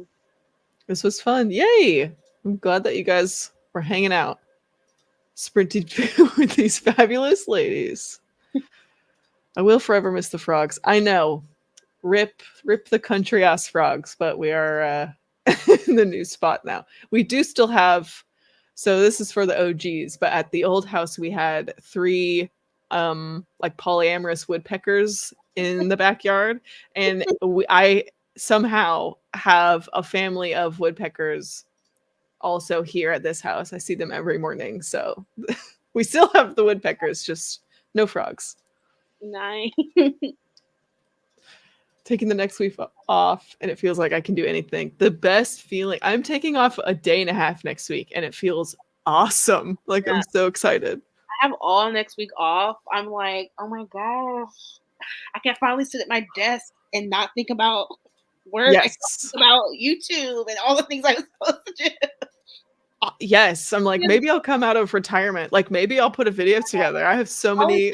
This was fun. Yay! I'm glad that you guys were hanging out, sprinting with these fabulous ladies. I will forever miss the frogs. I know. Rip the country ass frogs, but we are in the new spot now. We do still have, so this is for the OGs, but at the old house we had 3 like polyamorous woodpeckers in the backyard, and I somehow have a family of woodpeckers also here at this house. I see them every morning, so we still have the woodpeckers, just no frogs. Nice. Taking the next week off, and it feels like I can do anything. The best feeling, I'm taking off a day and a half next week, and it feels awesome. Like, Yeah. I'm so excited. I have all next week off. I'm like, oh my gosh, I can finally sit at my desk and not think about work. Yes. I can think about YouTube and all the things I was supposed to do. Yes, I'm like, Yeah. maybe I'll come out of retirement. Like, maybe I'll put a video together. I have so many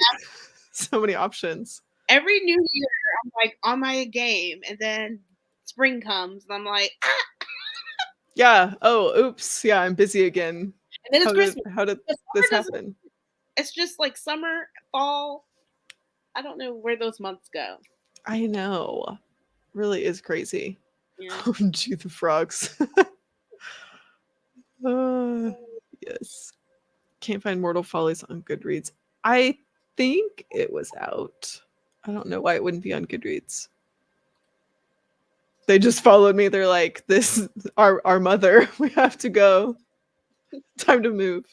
options. Every new year, I'm like on my game, and then spring comes, and I'm like, Yeah. Oh, oops. Yeah, I'm busy again. and then it's Christmas. How did this happen? It's just like summer, fall. I don't know where those months go. I know. Really is crazy. Yeah. Oh, gee, the frogs. Yes. Can't find Mortal Follies on Goodreads. I think it was out. I don't know why it wouldn't be on Goodreads. They just followed me. They're like, this our mother. We have to go. Time to move.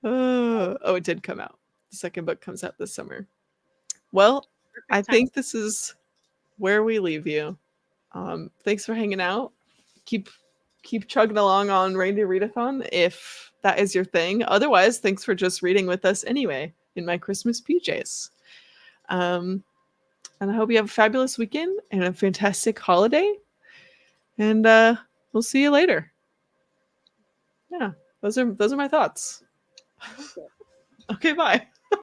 Oh, it did come out. The second book comes out this summer. Well, I think this is where we leave you. Thanks for hanging out. Keep chugging along on Reindeer Readathon if that is your thing. Otherwise, thanks for just reading with us anyway in my Christmas PJs. And I hope you have a fabulous weekend and a fantastic holiday. And we'll see you later. Yeah, those are my thoughts. Okay, bye.